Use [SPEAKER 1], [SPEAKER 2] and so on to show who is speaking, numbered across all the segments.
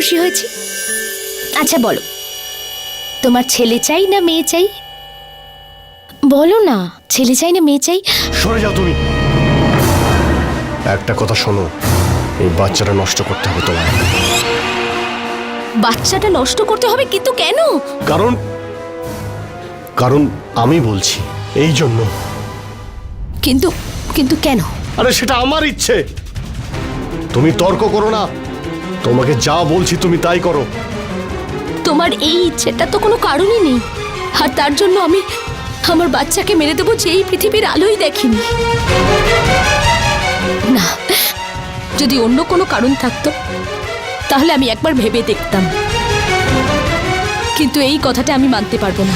[SPEAKER 1] খুশি হয়েছি। আচ্ছা বলো, তোমার ছেলে চাই না মেয়ে চাই? বলো না, ছেলে চাই না মেয়ে চাই?
[SPEAKER 2] সরে যাও তুমি। একটা কথা শোনো, এই বাচ্চাটা নষ্ট করতে হবে তোমার।
[SPEAKER 1] বাচ্চাটা নষ্ট করতে হবে? কিন্তু কেন?
[SPEAKER 2] কারণ আমি বলছি, এই জন্য।
[SPEAKER 1] কিন্তু কিন্তু কেন?
[SPEAKER 2] আরে সেটা আমার ইচ্ছে। তুমি তর্ক করো না, তোমাকে যা বলছি তুমি তাই করো।
[SPEAKER 1] তোমার এই ইচ্ছেটা তো কোনো কারণই নেই, আর তার জন্য আমি আমার বাচ্চাকে মেরে দেবো যে এই পৃথিবীর আলোই দেখিনি। না, যদি অন্য কোনো কারণ থাকতো তাহলে আমি একবার ভেবে দেখতাম, কিন্তু এই কথাটা আমি মানতে পারবো না।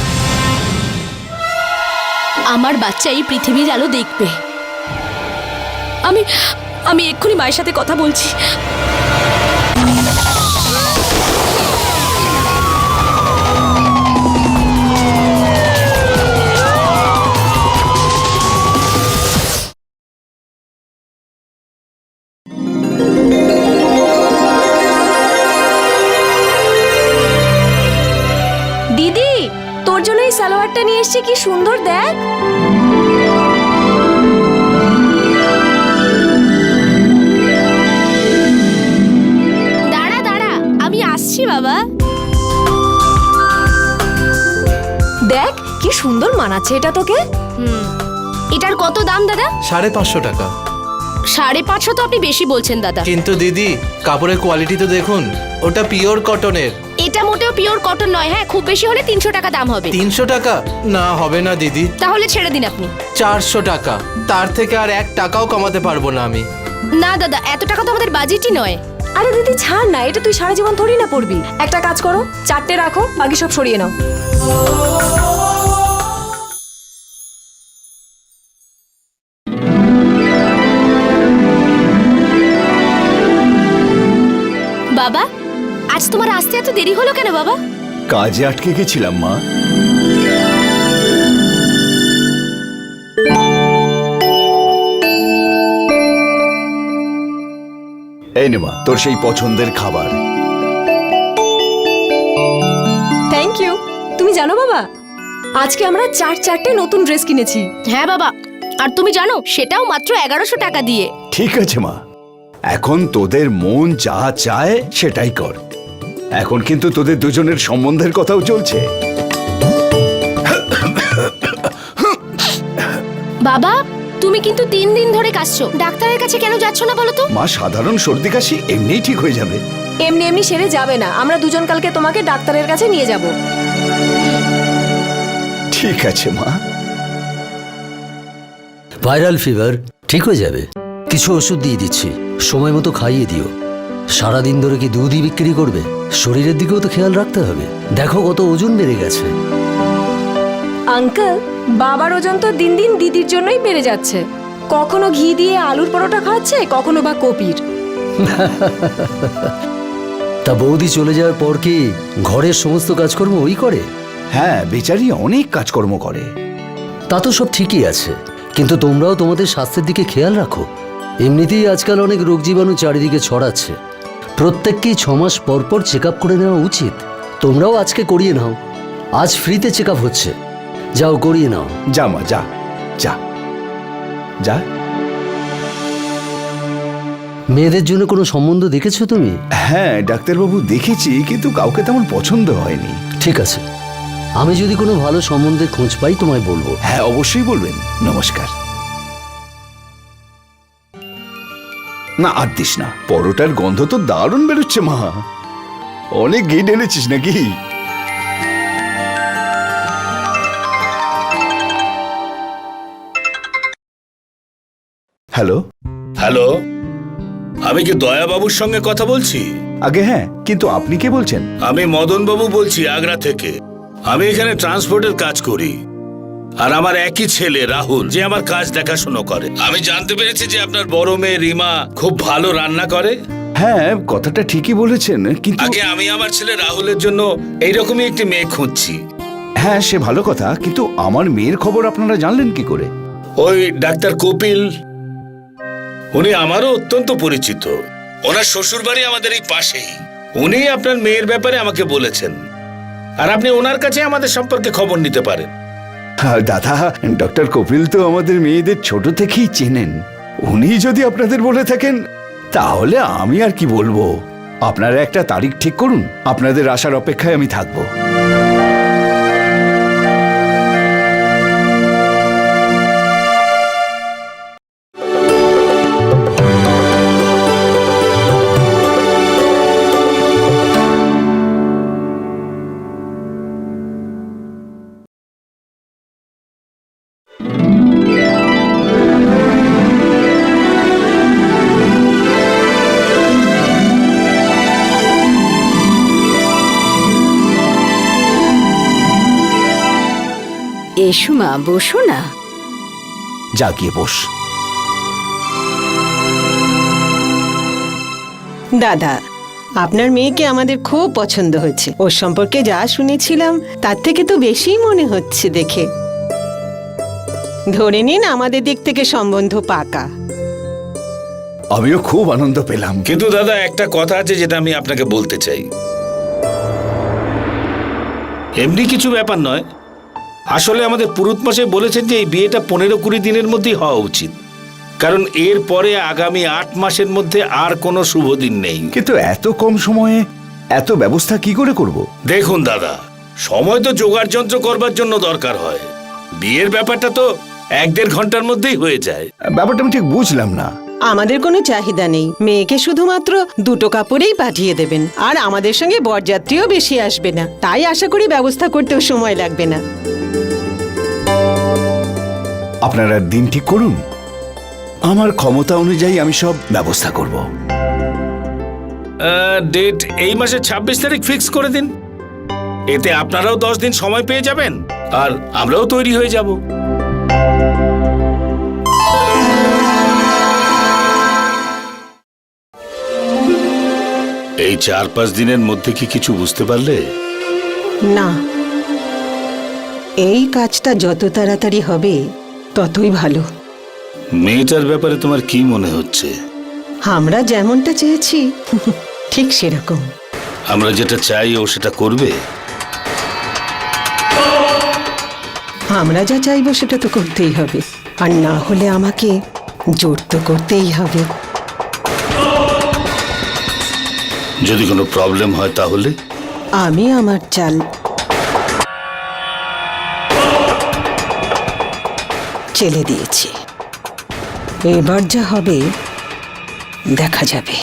[SPEAKER 1] আমার বাচ্চা এই পৃথিবীর আলো দেখবে। আমি আমি এক্ষুনি মায়ের সাথে কথা বলছি।
[SPEAKER 3] দিদি, তোর জন্য এই সালোয়ারটা নিয়ে এসেছি, কি সুন্দর দেখ।
[SPEAKER 1] দাঁড়া দাঁড়া, আমি আসছি বাবা।
[SPEAKER 3] দেখ কি সুন্দর মানাচ্ছে এটা তোকে।
[SPEAKER 1] এটার কত দাম দাদা?
[SPEAKER 4] 550 টাকা।
[SPEAKER 1] 550 তো আপনি বেশি বলছেন দাদা।
[SPEAKER 4] কিন্তু দিদি, কাপড়ের কোয়ালিটি তো দেখুন, ওটা পিওর কটনের।
[SPEAKER 1] এটা মোটেও পিওর কটন নয়। হ্যাঁ, খুব বেশি হলে 300 টাকা দাম হবে।
[SPEAKER 4] 300 টাকা না, হবে না দিদি।
[SPEAKER 1] তাহলে ছেড়ে দিন আপনি।
[SPEAKER 4] 400 টাকা, তার থেকে আর 1 টাকাও কমাতে পারবো না আমি।
[SPEAKER 1] না দাদা, এত টাকা তো আমাদের বাজেটই নয়।
[SPEAKER 3] আরে দিদি ছাড় না, এটা তুই সারা জীবন থোড়ি না পরবি। একটা কাজ করো, 4টে রাখো, বাকি সব সরিয়ে নাও।
[SPEAKER 1] বাবা, আজ তোমার আসতে এত দেরি হলো কেন বাবা?
[SPEAKER 5] কাজে আটকে গেছিলাম মা। এই নে মা, তোর সেই পছন্দের খাবার।
[SPEAKER 3] Thank you. তুমি জানো বাবা, আজকে আমরা 4 নতুন ড্রেস কিনেছি।
[SPEAKER 1] হ্যাঁ বাবা, আর তুমি জানো সেটাও মাত্র 1100 টাকা দিয়ে।
[SPEAKER 5] ঠিক আছে মা, এখন তোদের মন যা চায় সেটাই কর। এখন কিন্তু তোদের দুজনের সম্বন্ধের কথাও চলছে।
[SPEAKER 1] বাবা, তুমি কিন্তু 3 দিন ধরে কাশছো, ডাক্তারের কাছে কেন যাচ্ছ না বলো তো?
[SPEAKER 5] মা, সাধারণ সর্দি কাশি এমনিই ঠিক হয়ে যাবে।
[SPEAKER 3] এমনি এমনি সেরে যাবে না, আমরা দুজন কালকে তোমাকে ডাক্তারের কাছে নিয়ে যাব।
[SPEAKER 5] ঠিক আছে মা।
[SPEAKER 6] ভাইরাল ফিভার ঠিক হয়ে যাবে। কিছু ওষুধ দিয়ে দিচ্ছি, সময় মতো খাইয়ে দিও। সারাদিন ধরে কি দুধই বিক্রি করবে? শরীরের দিকেও তো খেয়াল রাখতে হবে। দেখো কত ওজন বেড়ে গেছে।
[SPEAKER 3] আঙ্কেল, বাবার ওজন তো দিন দিন দিদির জন্যই বেড়ে যাচ্ছে। কখনো ঘি দিয়ে আলুর পরোটা খাচ্ছে, কখনো বা কপির।
[SPEAKER 6] তা বৌদি চলে যাওয়ার পর কি ঘরের সমস্ত কাজকর্ম ওই করে?
[SPEAKER 5] হ্যাঁ, বেচারি অনেক কাজকর্ম করে।
[SPEAKER 6] তা তো সব ঠিকই আছে, কিন্তু তোমরাও তোমাদের স্বাস্থ্যের দিকে খেয়াল রাখো। এমনিতেই আজকাল অনেক রোগ জীবাণু চারিদিকে ছড়াচ্ছে। প্রত্যেককেই 6 মাস পর পর চেক আপ করে নেওয়া উচিত। তোমরাও আজকে করিয়ে নাও, আজ ফ্রিতে চেক আপ হচ্ছে। যাও করিয়ে নাও।
[SPEAKER 5] যা মা, যা যা যা।
[SPEAKER 6] মেয়েদের জন্য কোনো সম্বন্ধ দেখেছো তুমি?
[SPEAKER 5] হ্যাঁ ডাক্তারবাবু, দেখেছি, কিন্তু কাউকে তেমন পছন্দ হয়নি।
[SPEAKER 6] ঠিক আছে, আমি যদি কোনো ভালো সম্বন্ধের খোঁজ পাই তোমায় বলবো।
[SPEAKER 5] হ্যাঁ অবশ্যই বলবেন। নমস্কার। না আর দিস না, পরোটার গন্ধ তো দারুণ বেরোচ্ছে মা। অনেক ঘি ঢেলেছিস নাকি? হ্যালো
[SPEAKER 7] হ্যালো, আমি কি দয়াবাবুর সঙ্গে কথা বলছি?
[SPEAKER 5] আগে হ্যাঁ, কিন্তু আপনি কে বলছেন?
[SPEAKER 7] আমি মদন বাবু বলছি, আগ্রা থেকে। আমি এখানে ট্রান্সপোর্টের কাজ করি, আর আমার একই ছেলে রাহুল যে আমার কাজ দেখাশোনা করে। আমি জানতে পেরেছি যে আপনার বড় মেয়ে রিমা খুব ভালো রান্না করে।
[SPEAKER 5] হ্যাঁ, কথাটা ঠিকই বলেছেন, কিন্তু
[SPEAKER 7] আগে আমি আমার ছেলে রাহুলের জন্য এইরকমই একটি মেয়ে খুঁজছি।
[SPEAKER 5] হ্যাঁ সে ভালো কথা, কিন্তু আমার মেয়ের খবর আপনারা জানলেন কি করে?
[SPEAKER 7] ওই ডাক্তার কপিল, উনি আমারও অত্যন্ত পরিচিত। ওনার শ্বশুর বাড়ি আমাদের এই পাশেই। উনি আপনার মেয়ের ব্যাপারে আমাকে বলেছেন, আর আপনি ওনার কাছে আমাদের সম্পর্কে খবর নিতে পারেন।
[SPEAKER 5] দাদা, ডক্টর কপিল তো আমাদের মেয়েদের ছোট থেকেই চেনেন। উনি যদি আপনাদের বলে থাকেন তাহলে আমি আর কি বলবো। আপনারা একটা তারিখ ঠিক করুন, আপনাদের আসার অপেক্ষায় আমি থাকবো।
[SPEAKER 3] এসো মা, বসো না।
[SPEAKER 5] যা গিয়ে বস।
[SPEAKER 8] দাদা, আপনার মেয়েকে আমাদের খুব পছন্দ হয়েছে। ওর সম্পর্কে যা শুনেছিলাম তার থেকে তো বেশিই মনে হচ্ছে দেখে। ধরে নিন আমাদের দিক থেকে সম্বন্ধ পাকা।
[SPEAKER 5] আমিও খুব আনন্দ পেলাম।
[SPEAKER 7] কিন্তু দাদা, একটা কথা আছে যেটা আমি আপনাকে বলতে চাই। এমনি কিছু ব্যাপার নয়, আসলে আমাদের পুরুত মশাই বলেছেন যে এই বিয়েটা 15-20 দিনের মধ্যেই হওয়া উচিত, কারণ এর পরে আগামী 8 মাসের মধ্যে আর কোনো শুভ দিন নেই।
[SPEAKER 5] কিন্তু এত কম সময়ে এত ব্যবস্থা কি করে করব?
[SPEAKER 7] দেখুন দাদা, সময় তো জোগাড় যন্ত্র করবার জন্য দরকার হয়। বিয়ের ব্যাপারটা তো 1-1.5 ঘন্টার মধ্যেই হয়ে যায়।
[SPEAKER 5] ব্যাপারটা আমি ঠিক বুঝলাম না।
[SPEAKER 8] আমাদের কোনো চাহিদা নেই, মেয়েকে শুধুমাত্র 2টো কাপড়েই পাঠিয়ে দেবেন, আর আমাদের সঙ্গে বরযাত্রীও বেশি আসবে না, তাই আশা করি ব্যবস্থা করতেও সময় লাগবে না।
[SPEAKER 5] আপনারা দিন ঠিক করুন, আমার ক্ষমতা অনুযায়ী আমি সব ব্যবস্থা করব।
[SPEAKER 7] ডেট এই মাসের 26 তারিখ ফিক্স করে দিন। এতে আপনারাও 10 দিন সময় পেয়ে যাবেন, আর আমরাও তৈরি হয়ে যাব। এই 4-5 দিনের মধ্যে কি কিছু বুঝতে পারলে?
[SPEAKER 8] না, এই কাজটা যত তাড়াতাড়ি হবে ততই ভালো।
[SPEAKER 7] মেয়েটার ব্যাপারে তোমার কি মনে হচ্ছে?
[SPEAKER 8] আমরা যেমনটা চেয়েছি ঠিক সেরকম।
[SPEAKER 7] আমরা যেটা চাই ও সেটা করবে?
[SPEAKER 8] আমরা যা চাইবো সেটা তো করতেই হবে, আর না হলে আমাকে জোর তো করতেই হবে।
[SPEAKER 7] যদি কোনো প্রবলেম হয় তাহলে?
[SPEAKER 8] আমি আমার চাল চেলে দিয়েছি, এবার যা হবে দেখা যাবে।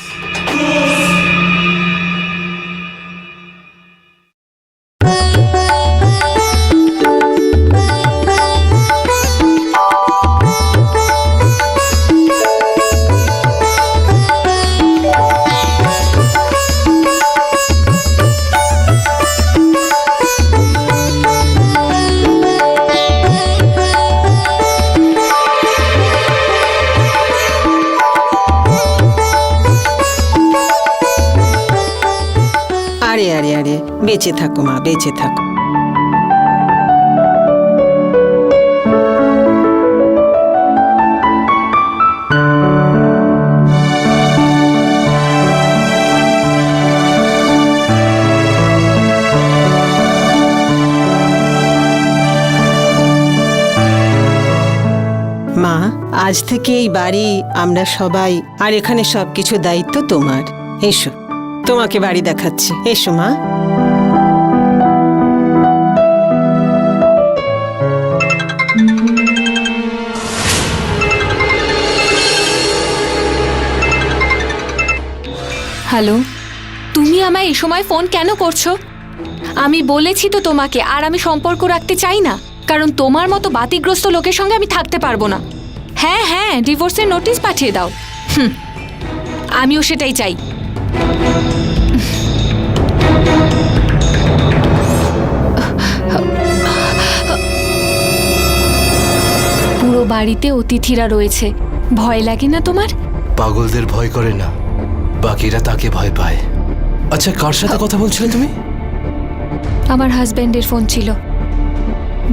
[SPEAKER 8] আরে আরে আরে, বেঁচে থাকো মা, বেঁচে থাকো। মা, আজ থেকে এই বাড়ি আমরা সবাই, আর এখানে সবকিছু দায়িত্ব তোমার। এসো, তোমাকে বাড়ি দেখাচ্ছি, এসো মা।
[SPEAKER 3] হ্যালো, তুমি আমায় এই সময় ফোন কেন করছো? আমি বলেছি তো তোমাকে, আর আমি সম্পর্ক রাখতে চাই না, কারণ তোমার মতো বাতিগ্রস্ত লোকের সঙ্গে আমি থাকতে পারবো না। হ্যাঁ হ্যাঁ, ডিভোর্সের নোটিশ পাঠিয়ে দাও। আমিও সেটাই চাই। পুরো বাড়িতে অতিথিরা রয়েছে, ভয় লাগে না তোমার?
[SPEAKER 4] পাগলদের ভয় করে না, বাকিরা তাকে ভয় পায়। আচ্ছা, কার সাথে কথা বলছিলে তুমি?
[SPEAKER 3] আমার হাজবেন্ডের ফোন ছিল,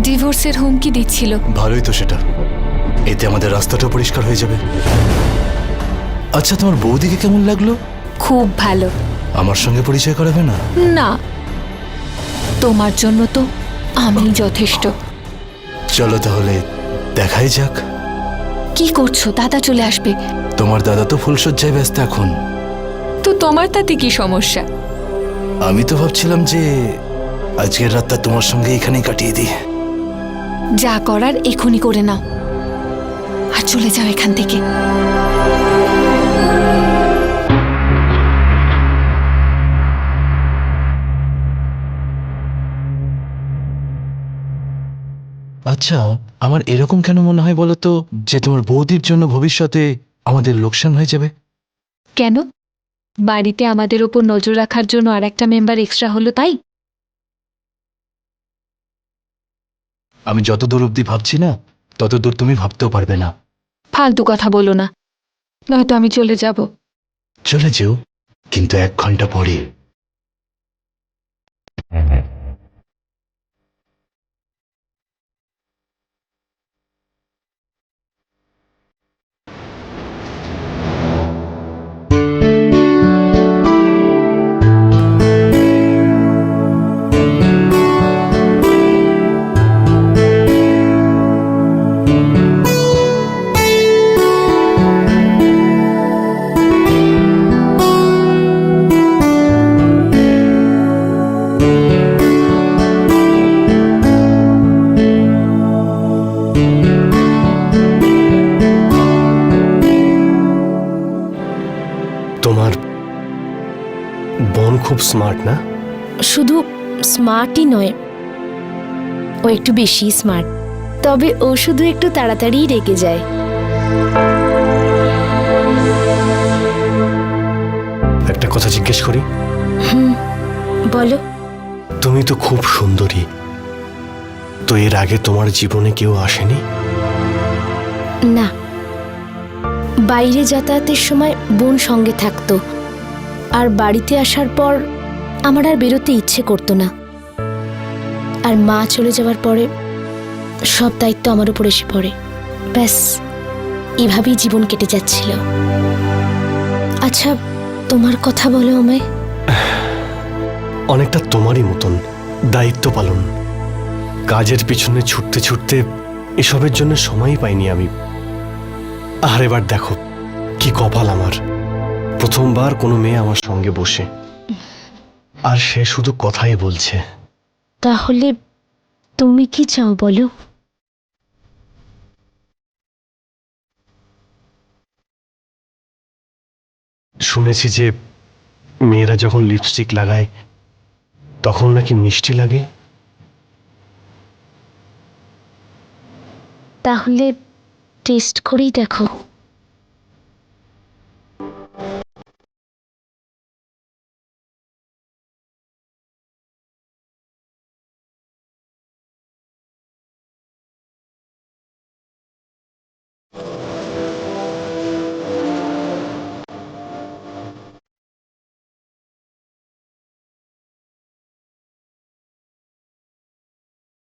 [SPEAKER 3] ডিভোর্সের হুমকি দিচ্ছিল।
[SPEAKER 4] ভালোই তো সেটা, এতে আমাদের রাস্তাটা পরিষ্কার হয়ে যাবে। আচ্ছা, তোমার বৌদিকে কেমন লাগলো?
[SPEAKER 3] খুব ভালো,
[SPEAKER 4] আমার সঙ্গে পরিচয় করাবে না?
[SPEAKER 3] না, তোমার জন্য তো আমি যথেষ্ট।
[SPEAKER 4] চলো তাহলে দেখাই যাক।
[SPEAKER 3] কি করছো? দাদা চলে আসবে।
[SPEAKER 4] তোমার দাদা তো ফুলসজ্জায় ব্যস্ত এখন।
[SPEAKER 3] তো তোমার তাতে কি সমস্যা?
[SPEAKER 4] আমি তো ভাবছিলাম যে আজকের রাতটা তোমার সঙ্গে এখানেই কাটিয়ে দিই।
[SPEAKER 3] যা করার এখনই করে নাও আর চলে যাও এখান থেকে।
[SPEAKER 4] আচ্ছা, আমার এরকম কেন মনে হয় বলো তো, যে তোমার বৌদির জন্য ভবিষ্যতে আমাদের লোকসান হয়ে যাবে?
[SPEAKER 3] কেন? বাড়িতে আমাদের ওপর নজর রাখার জন্য আর একটা মেম্বার এক্সট্রা হলো তাই?
[SPEAKER 4] আমি যত দূর অব্দি ভাবছি না, তত দূর তুমি ভাবতেও পারবে না।
[SPEAKER 3] ফালতু কথা বলো না, নয়তো আমি চলে যাব।
[SPEAKER 4] চলে যেও, কিন্তু 1 ঘন্টা পরে।
[SPEAKER 2] তোমার বোন খুব স্মার্ট না?
[SPEAKER 1] শুধু স্মার্টই নয়, ও একটু বেশি স্মার্ট। তবে ও শুধু একটু তাড়াতাড়ি রেগে যায়।
[SPEAKER 2] একটা কথা জিজ্ঞেস করি?
[SPEAKER 1] বলো।
[SPEAKER 2] তুমি তো খুব সুন্দরী, তো এর আগে তোমার জীবনে কেউ আসেনি?
[SPEAKER 1] না, বাইরে যাতায়াতের সময় বোন সঙ্গে থাকতো, আর বাড়িতে আসার পর আমার আর বেরোতে ইচ্ছে করতো না। আর মা চলে যাওয়ার পরে সব দায়িত্ব আমার উপর এসে পড়ে। ব্যাস, এভাবেই জীবন কেটে যাচ্ছিল। আচ্ছা, তোমার কথা বলো আমায়।
[SPEAKER 2] অনেকটা তোমারই মতন, দায়িত্ব পালন, কাজের পিছনে ছুটতে ছুটতে এসবের জন্য সময়ই পাইনি আমি। আর এবার দেখো কি কপাল আমার, প্রথমবার কোনো মেয়ে আমার সঙ্গে বসে, আর সে শুধু কথাই বলছে।
[SPEAKER 1] তাহলে তুমি কি চাও বলো?
[SPEAKER 2] শুনেছি যে মেয়েরা যখন লিপস্টিক লাগায় তখন নাকি মিষ্টি লাগে।
[SPEAKER 1] তাহলে টেস্ট করেই দেখো।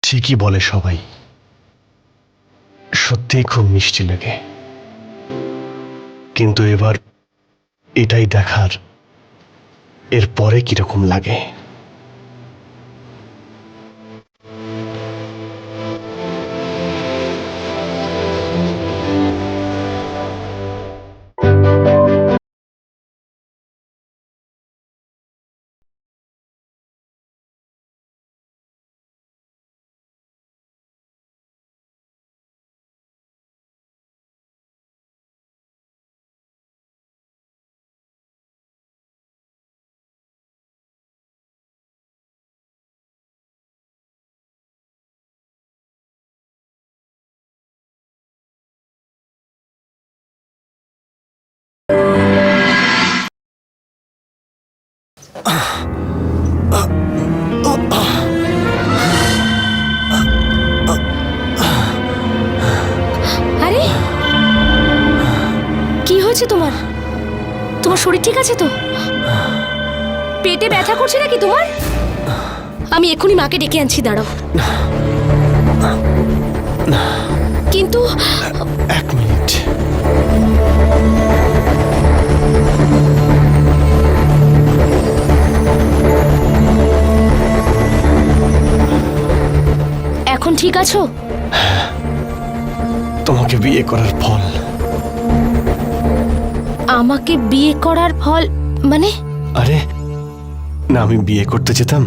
[SPEAKER 2] ঠিকই বলে সবাই, সত্যিই খুব মিষ্টি লাগে। কিন্তু এবার এটাই দেখার এর পরে কিরকম লাগে।
[SPEAKER 1] আরে, কি হয়েছে তোমার? তোমার শরীর ঠিক আছে তো? পেটে ব্যথা করছে নাকি তোমার? আমি এক্ষুনি মাকে ডেকে আনছি, দাঁড়াও। কিন্তু
[SPEAKER 2] 1 মিনিট।
[SPEAKER 1] ঠিক আছো?
[SPEAKER 2] তোমাকে বিয়ে করার ফল।
[SPEAKER 1] আমাকে বিয়ে করার ফল মানে?
[SPEAKER 2] আরে না, আমি বিয়ে করতে যেতাম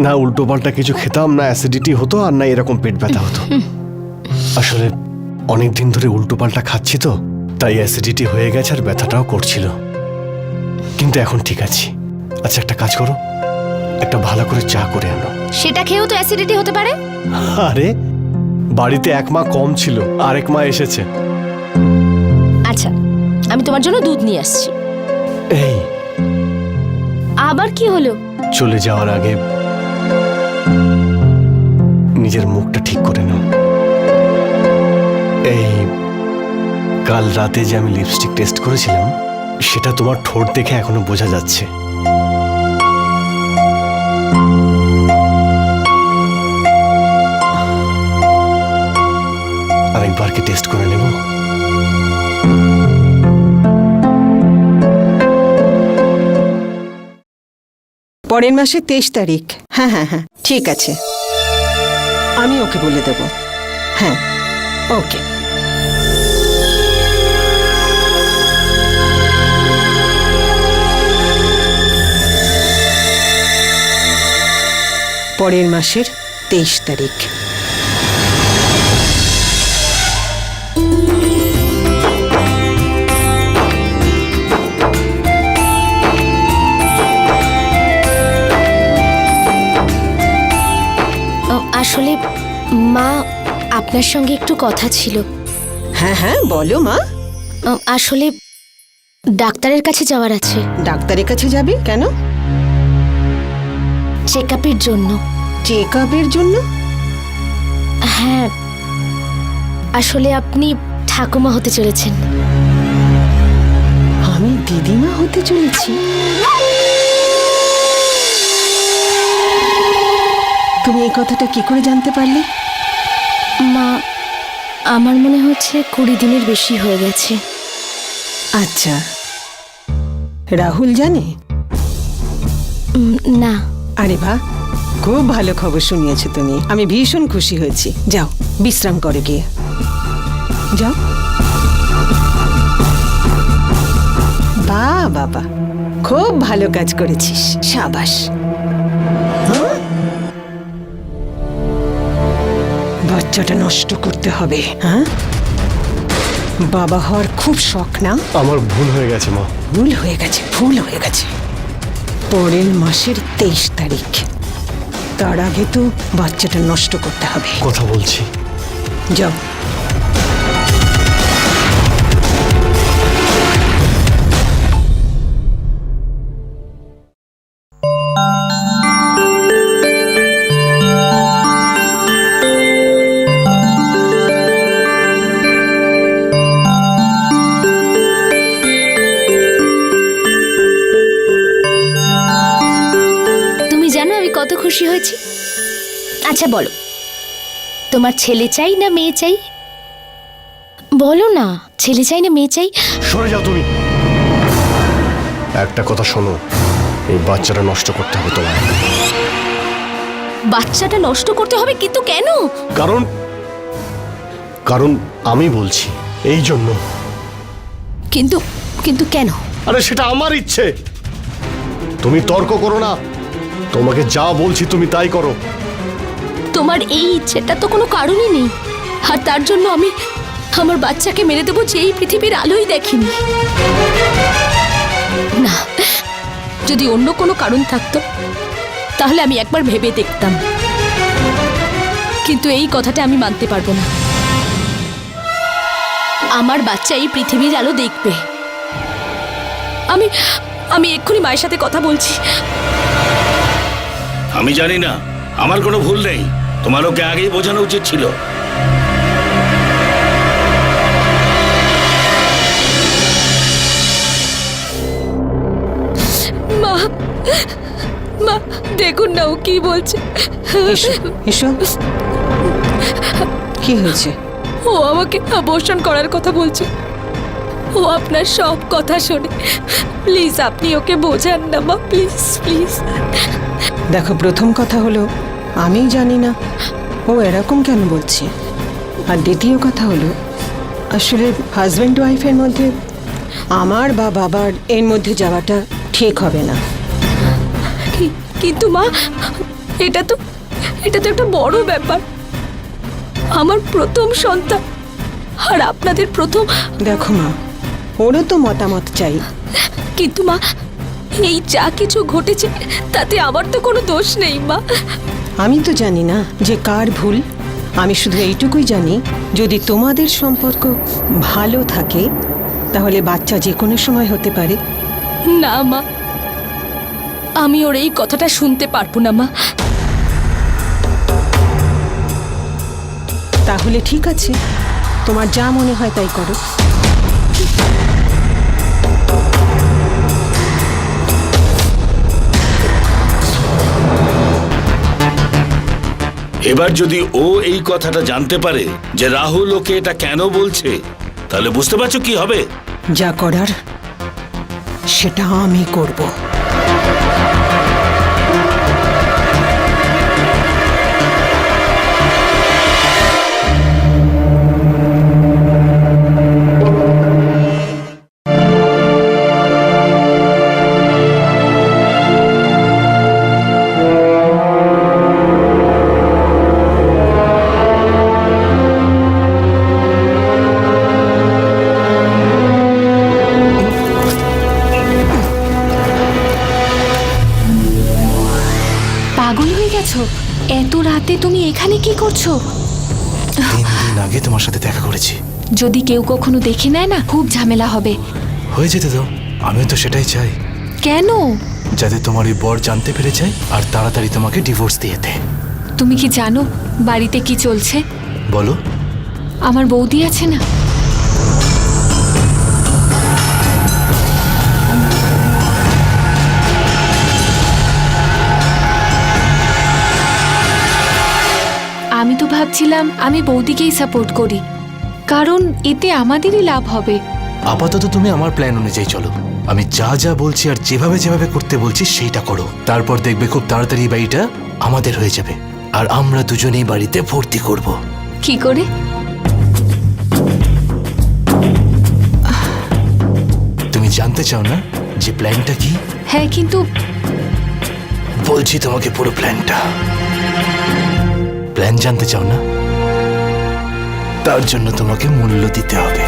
[SPEAKER 2] না, উল্টো পাল্টা কিছু খেতাম না, অ্যাসিডিটি হতো আর না এরকম পেট ব্যথা হতো। আসলে অনেক দিন ধরে উল্টো পাল্টা খাচ্ছি তো, তাই অ্যাসিডিটি হয়ে গেছে আর ব্যথাটাও করছিল, কিন্তু এখন ঠিক আছি। আচ্ছা একটা কাজ করো, একটা ভালো করে চা করে আনো।
[SPEAKER 1] সেটা খেয়েও তো অ্যাসিডিটি হতে পারে।
[SPEAKER 2] আরে বাড়িতে 1 মা কম ছিল, আরেক মা এসেছে।
[SPEAKER 1] আচ্ছা, আমি তোমার জন্য দুধ নিয়ে আসছি।
[SPEAKER 2] এই
[SPEAKER 1] আবার কি হলো?
[SPEAKER 2] চলে যাওয়ার আগে নিজের মুখটা ঠিক করে নাও। এই কাল রাতে যে আমি লিপস্টিক টেস্ট করেছিলাম, সেটা তোমার ঠোঁট দেখে এখনো বোঝা যাচ্ছে। আরেকবার কি টেস্ট করে নেব?
[SPEAKER 8] পরের মাসের 23 তারিখ। হ্যাঁ হ্যাঁ হ্যাঁ, ঠিক আছে, আমি ওকে বলে দেব। হ্যাঁ, ওকে। পরের মাসের 23 তারিখ।
[SPEAKER 1] আসলে মা, আপনার সঙ্গে একটু কথা ছিল।
[SPEAKER 8] হ্যাঁ হ্যাঁ, বলো মা।
[SPEAKER 1] আসলে ডাক্তারের কাছে যাওয়ার আছে।
[SPEAKER 8] ডাক্তারের কাছে যাবে কেন?
[SPEAKER 1] চেক আপের জন্য।
[SPEAKER 8] চেক আপের জন্য?
[SPEAKER 1] হ্যাঁ, আসলে আপনি ঠাকুমা হতে চলেছেন।
[SPEAKER 8] আমি দিদিমা হতে চলেছি? তুমি এই কথাটা কি করে জানতে পারলে?
[SPEAKER 1] মা, আমার মনে হচ্ছে 20 দিনের বেশি হয়ে গেছে।
[SPEAKER 8] আচ্ছা, রাহুল জানে?
[SPEAKER 1] না।
[SPEAKER 8] আরে বাহ, খুব ভালো খবর শুনিয়েছো তুমি। আমি ভীষণ খুশি হয়েছি। যাও বিশ্রাম করে গিয়ে যাও। বাহ বাবা, খুব ভালো কাজ করেছিস, সাবাস। বাচ্চাটা নষ্ট করতে হবে, হ্যাঁ? বাবা হওয়ার খুব শখ না?
[SPEAKER 2] আমার ভুল হয়ে গেছে মা।
[SPEAKER 8] ভুল হয়ে গেছে, ভুল হয়ে গেছে। পরের মাসের 23 তারিখ, তার আগে তো বাচ্চাটা নষ্ট করতে হবে।
[SPEAKER 2] কথা বলছি।
[SPEAKER 8] যাও।
[SPEAKER 1] তুমি জানো আমি কত খুশি হয়েছি? আচ্ছা বলো, তোমার ছেলে চাই না মেয়ে চাই? বলো না, ছেলে চাই না মেয়ে চাই?
[SPEAKER 2] সরে যাও তুমি। একটা কথা শোনো, এই বাচ্চাটা নষ্ট করতে হবে তোমার।
[SPEAKER 1] বাচ্চাটা নষ্ট করতে হবে? কিন্তু কেন?
[SPEAKER 2] কারণ কারণ আমি বলছি, এই জন্য।
[SPEAKER 1] কিন্তু কিন্তু কেন?
[SPEAKER 2] আরে সেটা আমার ইচ্ছে। তুমি তর্ক করো না, তোমাকে যা বলছি তুমি তাই করো।
[SPEAKER 1] তোমার এই ইচ্ছেটা তো কোনো কারণই নেই, আর তার জন্য আমি আমার বাচ্চাকে মেরে দেবো যে এই পৃথিবীর আলোই দেখেনি। না, যদি অন্য কোনো কারণ থাকতো তাহলে আমি একবার ভেবে দেখতাম, কিন্তু এই কথাটা আমি মানতে পারবো না। আমার বাচ্চা এই পৃথিবীর আলো দেখবে। আমি আমি এক্ষুনি মায়ের সাথে কথা বলছি।
[SPEAKER 7] আমি জানি না, আমার কোনো ভুল নেই। তোমার ওকে আগেই বোঝানো উচিত ছিল।
[SPEAKER 1] মা, মা দেখুন না ও কি বলছে।
[SPEAKER 8] এসো এসো, কি হয়েছে?
[SPEAKER 1] ও আমাকে অ্যাবর্শন করার কথা বলছে। ও আপনার সব কথা শোনে। প্লিজ আপনি ওকে বোঝান না মা, প্লিজ প্লিজ।
[SPEAKER 8] দেখো, প্রথম কথা হলো আমি জানি না ও এরকম কেন বলছে? আর দ্বিতীয় কথা হলো, আসলে হাজব্যান্ড ওয়াইফের মধ্যে আমার বা বাবার এর মধ্যে যাওয়াটা ঠিক হবে না।
[SPEAKER 1] কিন্তু মা, এটা তো একটা বড় ব্যাপার। আমার প্রথম সন্তান আর আপনাদের প্রথম।
[SPEAKER 8] দেখো মা, ওরও তো মতামত চাই।
[SPEAKER 1] কিন্তু মা, এই যা কিছু ঘটেছে তাতে আমার তো কোনো দোষ নেই মা।
[SPEAKER 8] আমি তো জানি না যে কার ভুল। আমি শুধু এইটুকুই জানি, যদি তোমাদের সম্পর্ক ভালো থাকে তাহলে বাচ্চা যে কোনো সময় হতে পারে।
[SPEAKER 1] না মা, আমি ওর এই কথাটা শুনতে পারবো না মা।
[SPEAKER 8] তাহলে ঠিক আছে, তোমার যা মনে হয় তাই করো।
[SPEAKER 7] এবার যদি ও এই কথাটা জানতে পারে যে রাহুল ওকে এটা কেন বলছে, তাহলে বুঝতে পারছো কি হবে?
[SPEAKER 8] যা করার সেটা আমি করব।
[SPEAKER 3] পাগল হয়ে গেছো? এত রাতে তুমি এখানে কি করছো?
[SPEAKER 4] 3 দিন আগে তোমার সাথে দেখা করেছি।
[SPEAKER 3] যদি কেউ কখনো দেখে নেয় না, খুব ঝামেলা হবে।
[SPEAKER 4] হয়ে যেতে দাও, আমিও তো সেটাই চাই,
[SPEAKER 3] কেন?
[SPEAKER 4] যাতে তোমার ওই বর জানতে পেরে যায় আর তাড়াতাড়ি তোমাকে ডিভোর্স দিয়ে দেয়।
[SPEAKER 3] তুমি কি জানো বাড়িতে কি চলছে?
[SPEAKER 4] বলো।
[SPEAKER 3] আমার বৌদি আছে না, আমি তো ভাবছিলাম আমি বৌদিকেই সাপোর্ট করি, কারণ এতে আমাদেরই লাভ হবে।
[SPEAKER 4] আপাতত তুমি আমার প্ল্যান অনুযায়ী চলো। আমি যা যা বলছি আর যেভাবে যেভাবে করতে বলছি সেইটা করো। তারপর দেখবে খুব তাড়াতাড়ি এই বাড়িটা আমাদের হয়ে যাবে আর আমরা দুজনেই বাড়িতে ভর্তি করব।
[SPEAKER 3] কি করে?
[SPEAKER 4] তুমি জানতে চাও না যে প্ল্যানটা কি?
[SPEAKER 3] হ্যাঁ, কিন্তু
[SPEAKER 4] বলছি তোমাকে পুরো প্ল্যানটা। প্ল্যান জানতে চাও না? তার জন্য তোমাকে মূল্য দিতে হবে।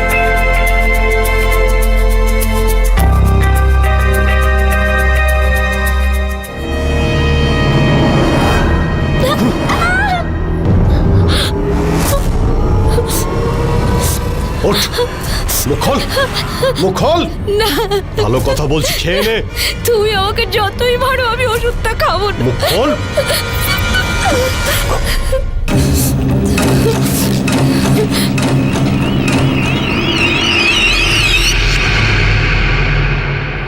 [SPEAKER 2] ওঠ, মুখ খোল, মুখ খোল। ভালো কথা বলছি, খেয়ে নে।
[SPEAKER 1] তুমি আমাকে যতই মারো আমি ওষুধটা খাবো না।
[SPEAKER 2] মুখ খোল।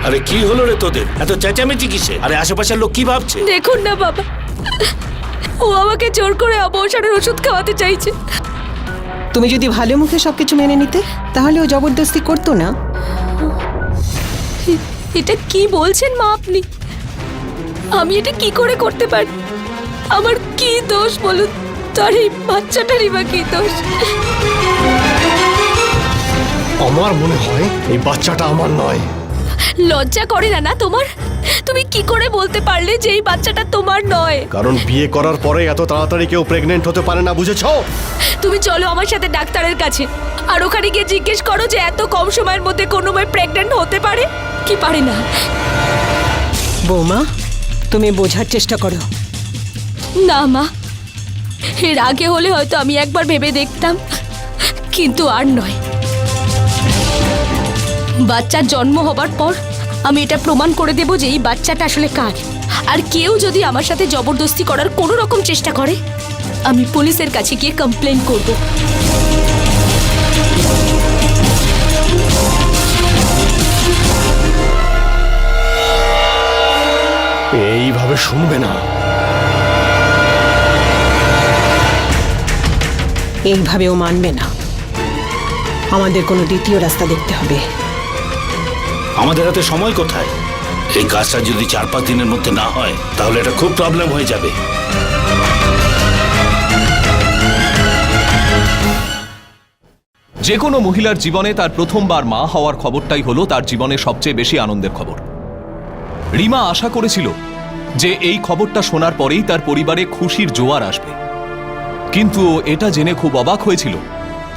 [SPEAKER 7] আরে কি হলো রে তোদের? এত চেঁচামেচি কিসে? আরে আশেপাশের লোক কি ভাবছে?
[SPEAKER 1] দেখুন না বাবা, ও আমাকে জোর করে অবসানের ওষুধ খাওয়াতে চাইছে।
[SPEAKER 8] তুমি যদি ভালো মুখে সবকিছু মেনে নিতে তাহলে ও জবরদস্তি করতো না।
[SPEAKER 1] এটা কি বলছেন মা আপনি? আমি এটা কি করে করতে পারি? আমার কি দোষ বলুন? তার এই বাচ্চাটারই বা কি দোষ?
[SPEAKER 2] আমার মনে হয় এই বাচ্চাটা আমার নয়।
[SPEAKER 1] লজ্জা করে না তোমার? তুমি কি করে বলতে পারলে যে এই বাচ্চাটা তোমার নয়?
[SPEAKER 2] কারণ বিয়ে করার পরে এত তাড়াতাড়ি কেউ প্রেগনেন্ট হতে পারে না, বুঝেছো?
[SPEAKER 1] তুমি চলো আমার সাথে ডাক্তারের কাছে, আর ওখানে গিয়ে জিজ্ঞেস করো যে এত কম সময়ের মধ্যে কোনো মেয়ে প্রেগনেন্ট হতে পারে কি পারে না।
[SPEAKER 8] বৌমা, তুমি বোঝার চেষ্টা করো।
[SPEAKER 1] না মা, এর আগে হলে হয়তো আমি একবার ভেবে দেখতাম, কিন্তু আর নয়। বাচ্চার জন্ম হবার পর আমি এটা প্রমাণ করে দেব যে এই বাচ্চাটা আসলে কার। আর কেউ যদি আমার সাথে জবরদস্তি করার কোনো রকম চেষ্টা করে, আমি পুলিশের কাছে গিয়ে কমপ্লেন করব।
[SPEAKER 2] এইভাবে শুনবে না।
[SPEAKER 8] এইভাবেও মানবে না। আমাদের কোনো দ্বিতীয় রাস্তা দেখতে হবে।
[SPEAKER 7] আমাদের হাতে সময় কোথায়? এই কাজটা যদি 4-5 দিনের মধ্যে না হয় তাহলে এটা খুব প্রবলেম হয়ে যাবে।
[SPEAKER 9] যে কোনো মহিলার জীবনে তার প্রথমবার মা হওয়ার খবরটাই হলো তার জীবনে সবচেয়ে বেশি আনন্দের খবর। রিমা আশা করেছিল যে এই খবরটা শোনার পরেই তার পরিবারে খুশির জোয়ার আসবে, কিন্তু ও এটা জেনে খুব অবাক হয়েছিল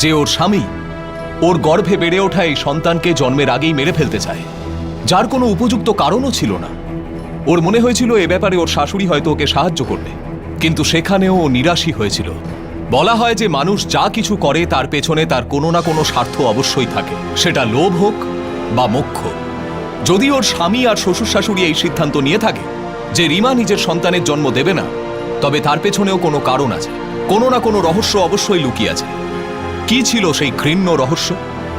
[SPEAKER 9] যে ওর স্বামী ওর গর্ভে বেড়ে ওঠা এই সন্তানকে জন্মের আগেই মেরে ফেলতে চায়, যার কোনো উপযুক্ত কারণও ছিল না। ওর মনে হয়েছিল এ ব্যাপারে ওর শাশুড়ি হয়তো ওকে সাহায্য করবে, কিন্তু সেখানেও ও নিরাশই হয়েছিল। বলা হয় যে মানুষ যা কিছু করে তার পেছনে তার কোনো না কোনো স্বার্থ অবশ্যই থাকে, সেটা লোভ হোক বা মোক্ষ। যদি ওর স্বামী আর শ্বশুর শাশুড়ি এই সিদ্ধান্ত নিয়ে থাকে যে রিমা নিজের সন্তানের জন্ম দেবে না, তবে তার পেছনেও কোনো কারণ আছে, কোনো না কোনো রহস্য অবশ্যই লুকিয়ে আছে। কি ছিল সেই ঘৃণ্য রহস্য,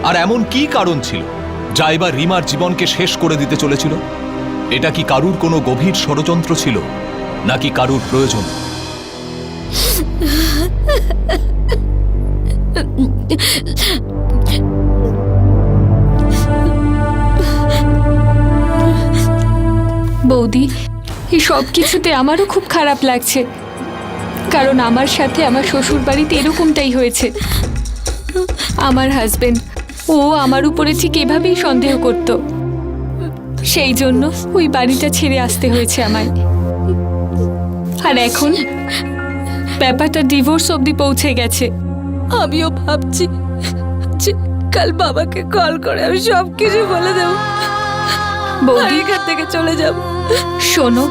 [SPEAKER 9] আর এমন কি কারণ ছিল যা এবার রিমার জীবনকে শেষ করে দিতে চলেছিল? এটা কি কারুর কোনো গভীর ষড়যন্ত্র ছিল, নাকি কারুর প্রয়োজন?
[SPEAKER 3] বৌদি, এই সব কিছুতে আমারও খুব খারাপ লাগছে, কারণ আমার সাথে আমার শ্বশুর বাড়িতে এরকমটাই হয়েছে। আমার হাজবেন্ড ও আমার উপরে ঠিক এভাবেই সন্দেহ করত, সেই জন্য ওই বাড়িটা ছেড়ে আসতে হয়েছে আমায়। আর এখন ব্যাপারটা ডিভোর্স অবধি পৌঁছে গেছে।
[SPEAKER 1] আমিও ভাবছি যে কাল বাবাকে কল করে আমি সব কিছু বলে দেব,
[SPEAKER 3] বৌদি
[SPEAKER 1] এখান থেকে চলে যাব।
[SPEAKER 3] শোনো,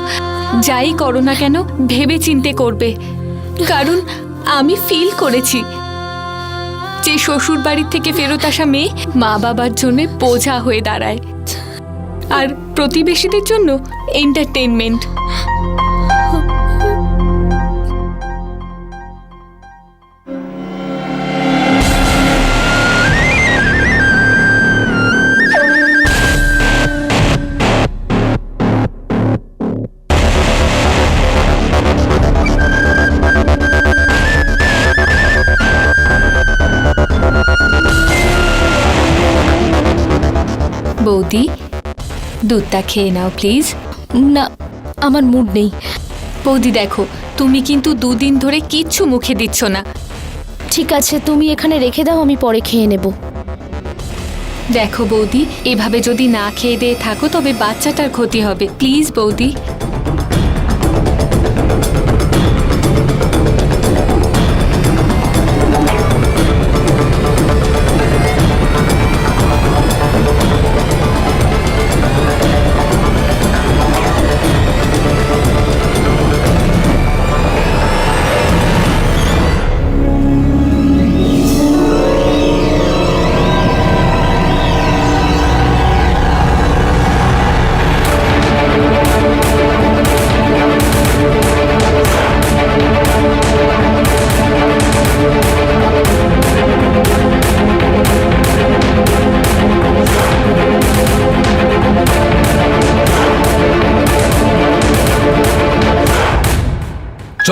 [SPEAKER 3] যাই করো না কেন ভেবে চিন্তে করবে, কারণ আমি ফিল করেছি যে শ্বশুর বাড়ির থেকে ফেরত আসা মেয়ে মা বাবার জন্য বোঝা হয়ে দাঁড়ায়, আর প্রতিবেশীদের জন্য এন্টারটেইনমেন্ট। বৌদি, দুধটা খেয়ে নাও প্লিজ।
[SPEAKER 1] না, আমার মুড নেই।
[SPEAKER 3] বৌদি দেখো, তুমি কিন্তু 2 দিন ধরে কিচ্ছু মুখে দিচ্ছ না।
[SPEAKER 1] ঠিক আছে, তুমি এখানে রেখে দাও, আমি পরে খেয়ে নেব।
[SPEAKER 3] দেখো বৌদি, এভাবে যদি না খেয়ে দিয়ে থাকো তবে বাচ্চাটার ক্ষতি হবে। প্লিজ বৌদি।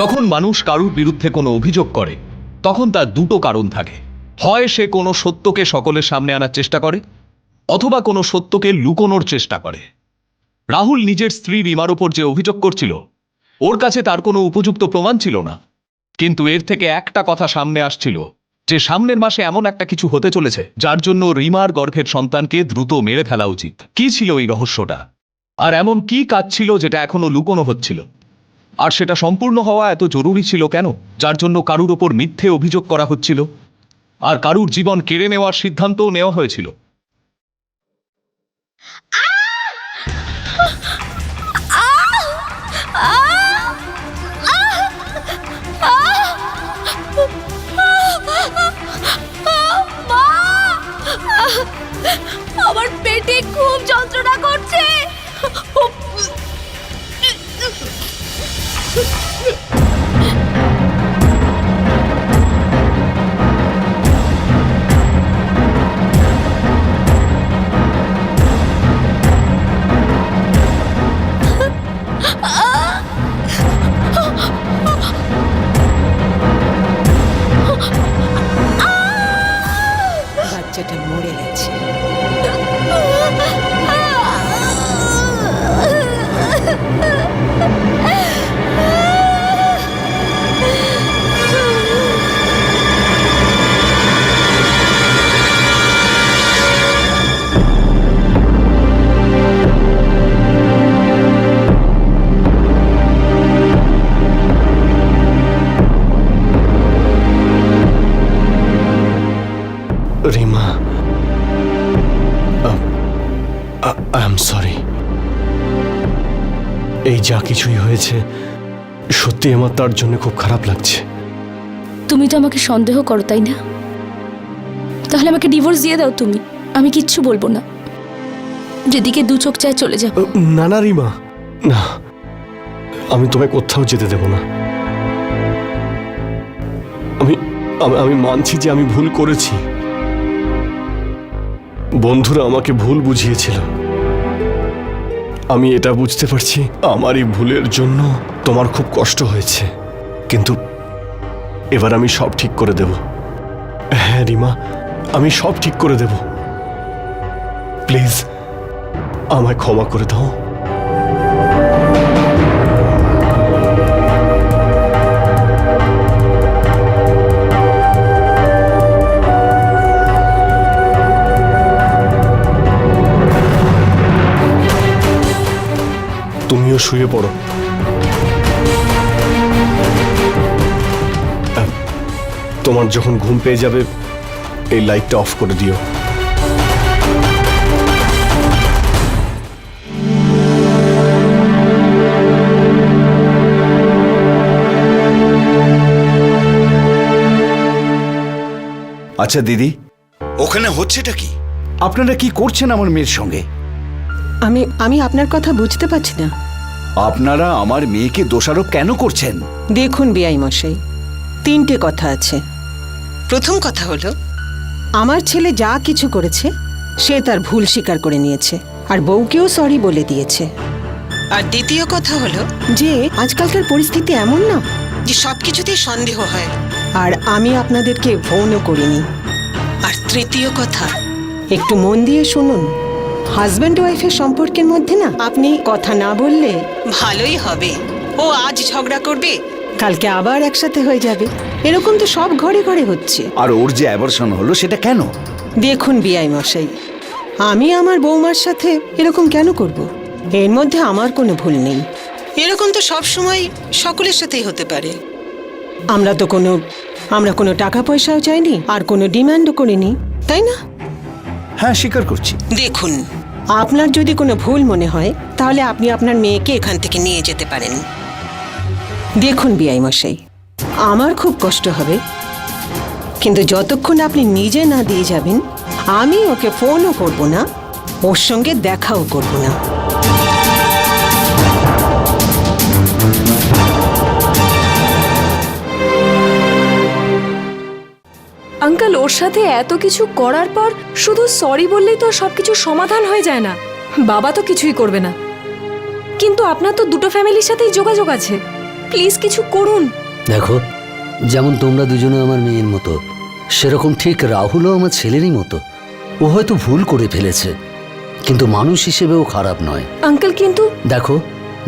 [SPEAKER 9] যখন মানুষ কারুর বিরুদ্ধে কোনো অভিযোগ করে তখন তার দুটো কারণ থাকে। হয় সে কোনো সত্যকে সকলের সামনে আনার চেষ্টা করে, অথবা কোনো সত্যকে লুকোনোর চেষ্টা করে। রাহুল নিজের স্ত্রী রিমার ওপর যে অভিযোগ করছিল, ওর কাছে তার কোনো উপযুক্ত প্রমাণ ছিল না, কিন্তু এর থেকে একটা কথা সামনে আসছিল যে সামনের মাসে এমন একটা কিছু হতে চলেছে যার জন্য রিমার গর্ভের সন্তানকে দ্রুত মেরে ফেলা উচিত। কি ছিল এই রহস্যটা, আর এমন কি কাজ ছিল যেটা এখনো লুকোনো হচ্ছিল, আর সেটা সম্পূর্ণ হওয়া এত জরুরি ছিল কেন, যার জন্য কারুর ওপর মিথ্যে অভিযোগ করা হচ্ছিল আর কারুর জীবন কেড়ে নেওয়ার সিদ্ধান্তও নেওয়া হয়েছিল?
[SPEAKER 1] আমার পেটে খুব যন্ত্রণা করছে।
[SPEAKER 8] বাচ্চাটা মরে গেছে।
[SPEAKER 2] এই যা কিছুই হয়েছে সত্যি আমার তার জন্য খুব খারাপ লাগছে।
[SPEAKER 1] তুমি তো আমাকে সন্দেহ করো, তাই না? তাহলে আমাকে ডিভোর্স দিয়ে দাও তুমি, আমি কিচ্ছু বলবো না। যেদিকে দু চোখ চায় চলে যাবো।
[SPEAKER 2] না না রিমা, না, আমি তোমায় কোথাও যেতে দেব না। আমি আমি মানছি যে আমি ভুল করেছি। বন্ধুরা আমাকে ভুল বুঝিয়েছিল। আমি এটা বুঝতে পারছি আমার এই ভুলের জন্য তোমার খুব কষ্ট হয়েছে, কিন্তু এবার আমি সব ঠিক করে দেব। হ্যাঁ রিমা, আমি সব ঠিক করে দেব। প্লিজ আমায় ক্ষমা করে দাও। তুমিও শুয়ে পড়ো। তোমার যখন ঘুম পেয়ে যাবে এই লাইটটা অফ করে দিও।
[SPEAKER 5] আচ্ছা দিদি, ওখানে হচ্ছেটা কি? আপনারা কি করছেন আমার মেয়ের সঙ্গে?
[SPEAKER 8] আমি আমি আপনার কথা বুঝতে পারছি না।
[SPEAKER 5] আপনারা আমার মেয়েকে দোষারোপ কেন করছেন?
[SPEAKER 8] দেখুন বিআই মশাই, তিনটে কথা আছে। প্রথম কথা হলো, আমার ছেলে যা কিছু করেছে সে তার ভুল স্বীকার করে নিয়েছে আর বউকেও সরি বলে দিয়েছে। আর দ্বিতীয় কথা হলো যে আজকালকার পরিস্থিতি এমন না যে সবকিছুতেই সন্দেহ হয়, আর আমি আপনাদেরকে ফোনও করিনি। আর তৃতীয় কথা, একটু মন দিয়ে শুনুন, হাজব্যান্ড ওয়াইফের সম্পর্কের মধ্যে না আপনি কথা না বললে ভালোই হবে। ও আজ ঝগড়া করবে, কালকে আবার একসাথে হয়ে যাবে। এরকম তো সব ঘরে ঘরে হচ্ছে।
[SPEAKER 5] আর ওর যে অ্যাবর্শন হলো সেটা কেন?
[SPEAKER 8] দেখুন বিআই মশাই, আমি আমার বৌমার সাথে এরকম কেন করব? এর মধ্যে আমার কোনো ভুল নেই। এরকম তো সব সময় সকলের সাথেই হতে পারে। আমরা কোনো টাকা পয়সাও চাইনি আর কোনো ডিমান্ডও করিনি, তাই না?
[SPEAKER 5] হ্যাঁ, স্বীকার করছি।
[SPEAKER 8] দেখুন, আপনার যদি কোনো ভুল মনে হয় তাহলে আপনি আপনার মেয়েকে এখান থেকে নিয়ে যেতে পারেন। দেখুন বিআই মশাই, আমার খুব কষ্ট হবে, কিন্তু যতক্ষণ আপনি নিজে না দিয়ে যাবেন আমি ওকে ফোনও করব না, ওর সঙ্গে দেখাও করব না।
[SPEAKER 10] আঙ্কেল, ওর সাথে এত কিছু করার পর শুধু সরি বললেই তো সবকিছু সমাধান হয়ে যায় না। বাবা তো কিছুই করবে না, কিন্তু আপনার তো দুটো ফ্যামিলির সাথেই যোগাযোগ আছে। প্লিজ কিছু করুন।
[SPEAKER 6] দেখো, যেমন তোমরা দুজনে আমার মেয়ের মতো, সেরকম ঠিক রাহুলও আমার ছেলেরই মতো। ও হয়তো ভুল করে ফেলেছে, কিন্তু মানুষ হিসেবেও খারাপ নয়।
[SPEAKER 10] আঙ্কেল কিন্তু
[SPEAKER 6] দেখো,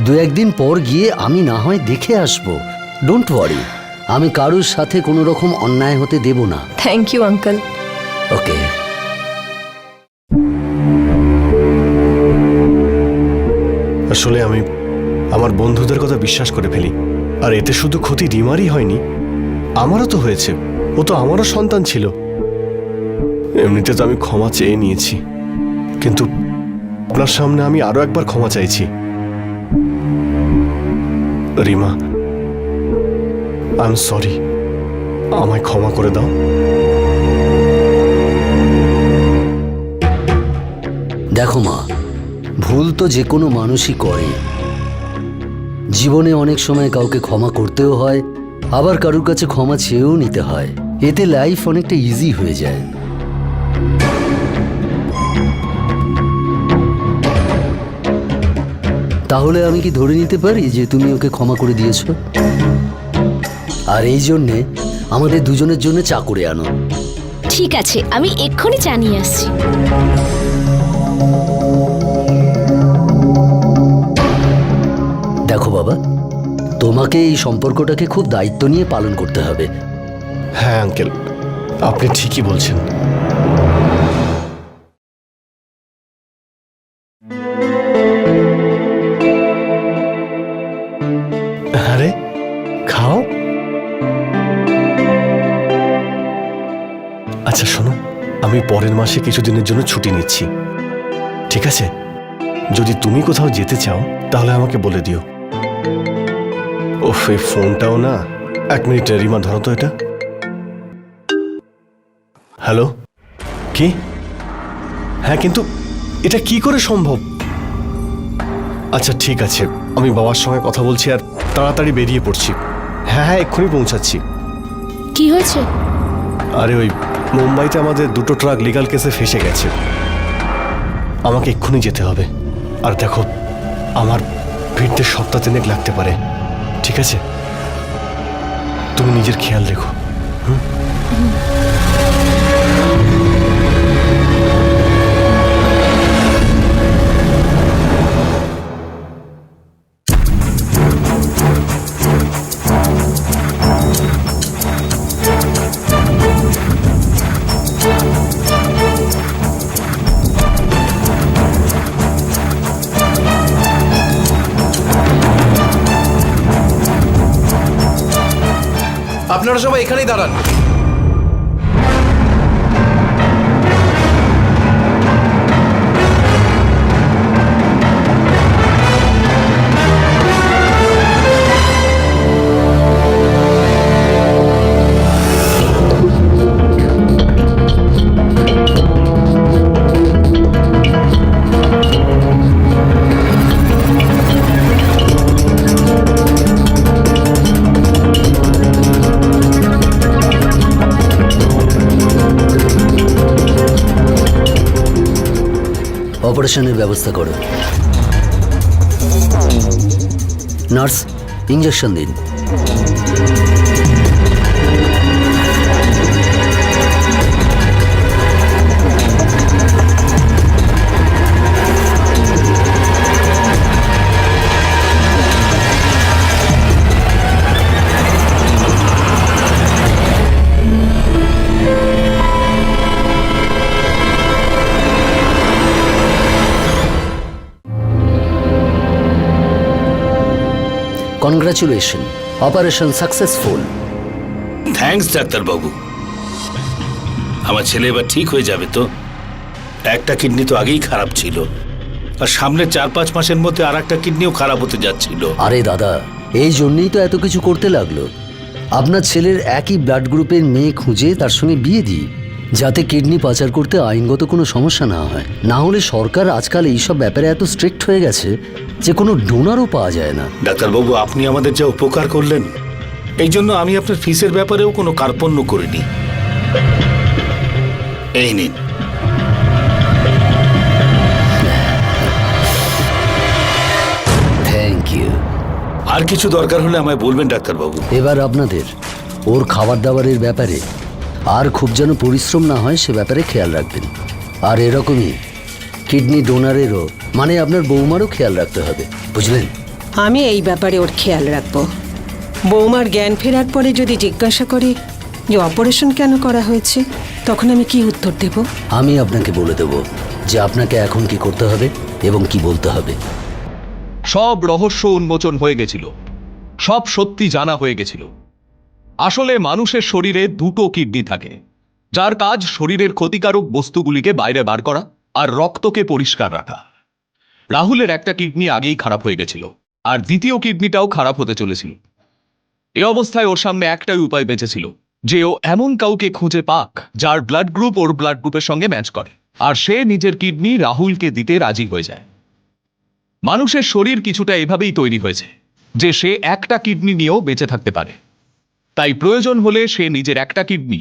[SPEAKER 6] দু একদিন পর গিয়ে আমি না হয় দেখে আসবো। ডোন্ট ওয়ারি, আমি কারোর সাথে কোনো রকম অন্যায় হতে দেব না।
[SPEAKER 10] Thank you uncle.
[SPEAKER 6] ওকে।
[SPEAKER 2] আসলে আমি আমার বন্ধুদের কথা বিশ্বাস করে ফেলি, আর এতে শুধু ক্ষতি রিমারই হয়নি, আমারও তো হয়েছে। ও তো আমারও সন্তান ছিল। এমনিতে তো আমি ক্ষমা চেয়ে নিয়েছি, কিন্তু আপনার সামনে আমি আরো একবার ক্ষমা চাইছি। রিমা, আই এম সরি, আমায় ক্ষমা করে দাও।
[SPEAKER 6] দেখো মা, ভুল তো যে কোনো মানুষই করে। জীবনে অনেক সময় কাউকে ক্ষমা করতেও হয়, আবার কারোর কাছে ক্ষমা চেয়েও নিতে হয়। এতে লাইফ অনেকটা ইজি হয়ে যায়। তাহলে আমি কি ধরে নিতে পারি যে তুমি ওকে ক্ষমা করে দিয়েছো? আর এই জন্যে আমাদের দুজনের জন্য চা করে আনো।
[SPEAKER 1] ঠিক আছে, আমি এক্ষুনি চা নিয়ে আসছি।
[SPEAKER 6] দেখো বাবা, তোমাকে এই সম্পর্কটাকে খুব দায়িত্ব নিয়ে পালন করতে হবে।
[SPEAKER 2] হ্যাঁ আঙ্কেল, আপনি ঠিকই বলছেন। আরে খাও। আচ্ছা শোনো, আমি পরের মাসে কিছুদিনের জন্য ছুটি নিচ্ছি, ঠিক আছে? যদি তুমি কোথাও যেতে চাও তাহলে আমাকে বলে দিও। ওফ, এই ফোনটাও না। 1 মিনিট রিমা, ধরো তো এটা। হ্যালো, কি? হ্যাঁ, কিন্তু এটা কি করে সম্ভব? আচ্ছা ঠিক আছে, আমি বাবার সঙ্গে কথা বলছি আর তাড়াতাড়ি বেরিয়ে পড়ছি। হ্যাঁ হ্যাঁ, এক্ষুনি পৌঁছাচ্ছি।
[SPEAKER 1] কি হয়েছে?
[SPEAKER 2] আরে ওই মুম্বাইতে আমাদের 2টো ট্রাক লিগাল কেসে ফেসে গেছে, আমাকে এক্ষুনি যেতে হবে। আর দেখো, আমার ফিরতে সপ্তাহ 3 লাগতে পারে। ঠিক আছে, তুমি নিজের খেয়াল রেখো।
[SPEAKER 4] আপনারা সবাই এখানেই দাঁড়ান।
[SPEAKER 6] অপারেশনের ব্যবস্থা করো। নার্স, ইঞ্জেকশন দিন। Congratulation, operation successful.
[SPEAKER 7] থ্যাঙ্কস ডাক্তারবাবু। আমার ছেলে এবার ঠিক হয়ে যাবে তো? একটা কিডনি তো আগেই খারাপ ছিল, আর সামনে 4-5 মাসের মধ্যে আর একটা কিডনিও খারাপ হতে যাচ্ছিল।
[SPEAKER 6] আরে দাদা, এই জন্যই তো এত কিছু করতে লাগলো। আপনার ছেলের একই ব্লাড গ্রুপের মেয়ে খুঁজে তার সঙ্গে বিয়ে দিই, যাতে কিডনি পাচার করতে আইনগত কোনো সমস্যা না হয়। না হলে সরকার আজকাল এইসব ব্যাপারে এত স্ট্রিক্ট হয়ে গেছে যে কোনো ডোনারও পাওয়া যায় না।
[SPEAKER 7] ডাক্তারবাবু, আপনি আমাদের যা উপকার করলেন, এই জন্য আমি আপনার ফিসের ব্যাপারেও কোনো কার্পণ্য করিনি। এই নিন।
[SPEAKER 6] Thank you.
[SPEAKER 7] আর কিছু দরকার হলে আমায় বলবেন ডাক্তারবাবু।
[SPEAKER 6] এবার আপনাদের ওর খাবার দাবারের ব্যাপারে আর খুব যেন পরিশ্রম না হয় সে ব্যাপারে খেয়াল রাখবেন। আর এরকমই কিডনি ডোনারেরও, মানে আপনার বৌমারও খেয়াল রাখতে হবে, বুঝলেন?
[SPEAKER 8] আমি এই ব্যাপারে ওর খেয়াল রাখবো। বৌমার জ্ঞান ফেরার পরে যদি জিজ্ঞাসা করে যে অপারেশন কেন করা হয়েছে, তখন আমি কি উত্তর দেব?
[SPEAKER 6] আমি আপনাকে বলে দেব যে আপনাকে এখন কি করতে হবে এবং কি বলতে হবে।
[SPEAKER 9] সব রহস্য উন্মোচন হয়ে গেছিল, সব সত্যি জানা হয়ে গেছিল। আসলে মানুষের শরীরে 2টো কিডনি থাকে, যার কাজ শরীরের ক্ষতিকারক বস্তুগুলিকে বাইরে বার করা আর রক্তকে পরিষ্কার রাখা। রাহুলের একটা কিডনি আগেই খারাপ হয়ে গেছিল, আর দ্বিতীয় কিডনিটাও খারাপ হতে চলেছিল। এ অবস্থায় ওর সামনে একটাই উপায় বেঁচেছিল, যে ও এমন কাউকে খুঁজে পাক যার ব্লাড গ্রুপ ওর ব্লাড গ্রুপের সঙ্গে ম্যাচ করে, আর সে নিজের কিডনি রাহুলকে দিতে রাজি হয়ে যায়। মানুষের শরীর কিছুটা এভাবেই তৈরি হয়েছে যে সে একটা কিডনি নিয়েও বেঁচে থাকতে পারে। তাই প্রয়োজন হলে সে নিজের একটা কিডনি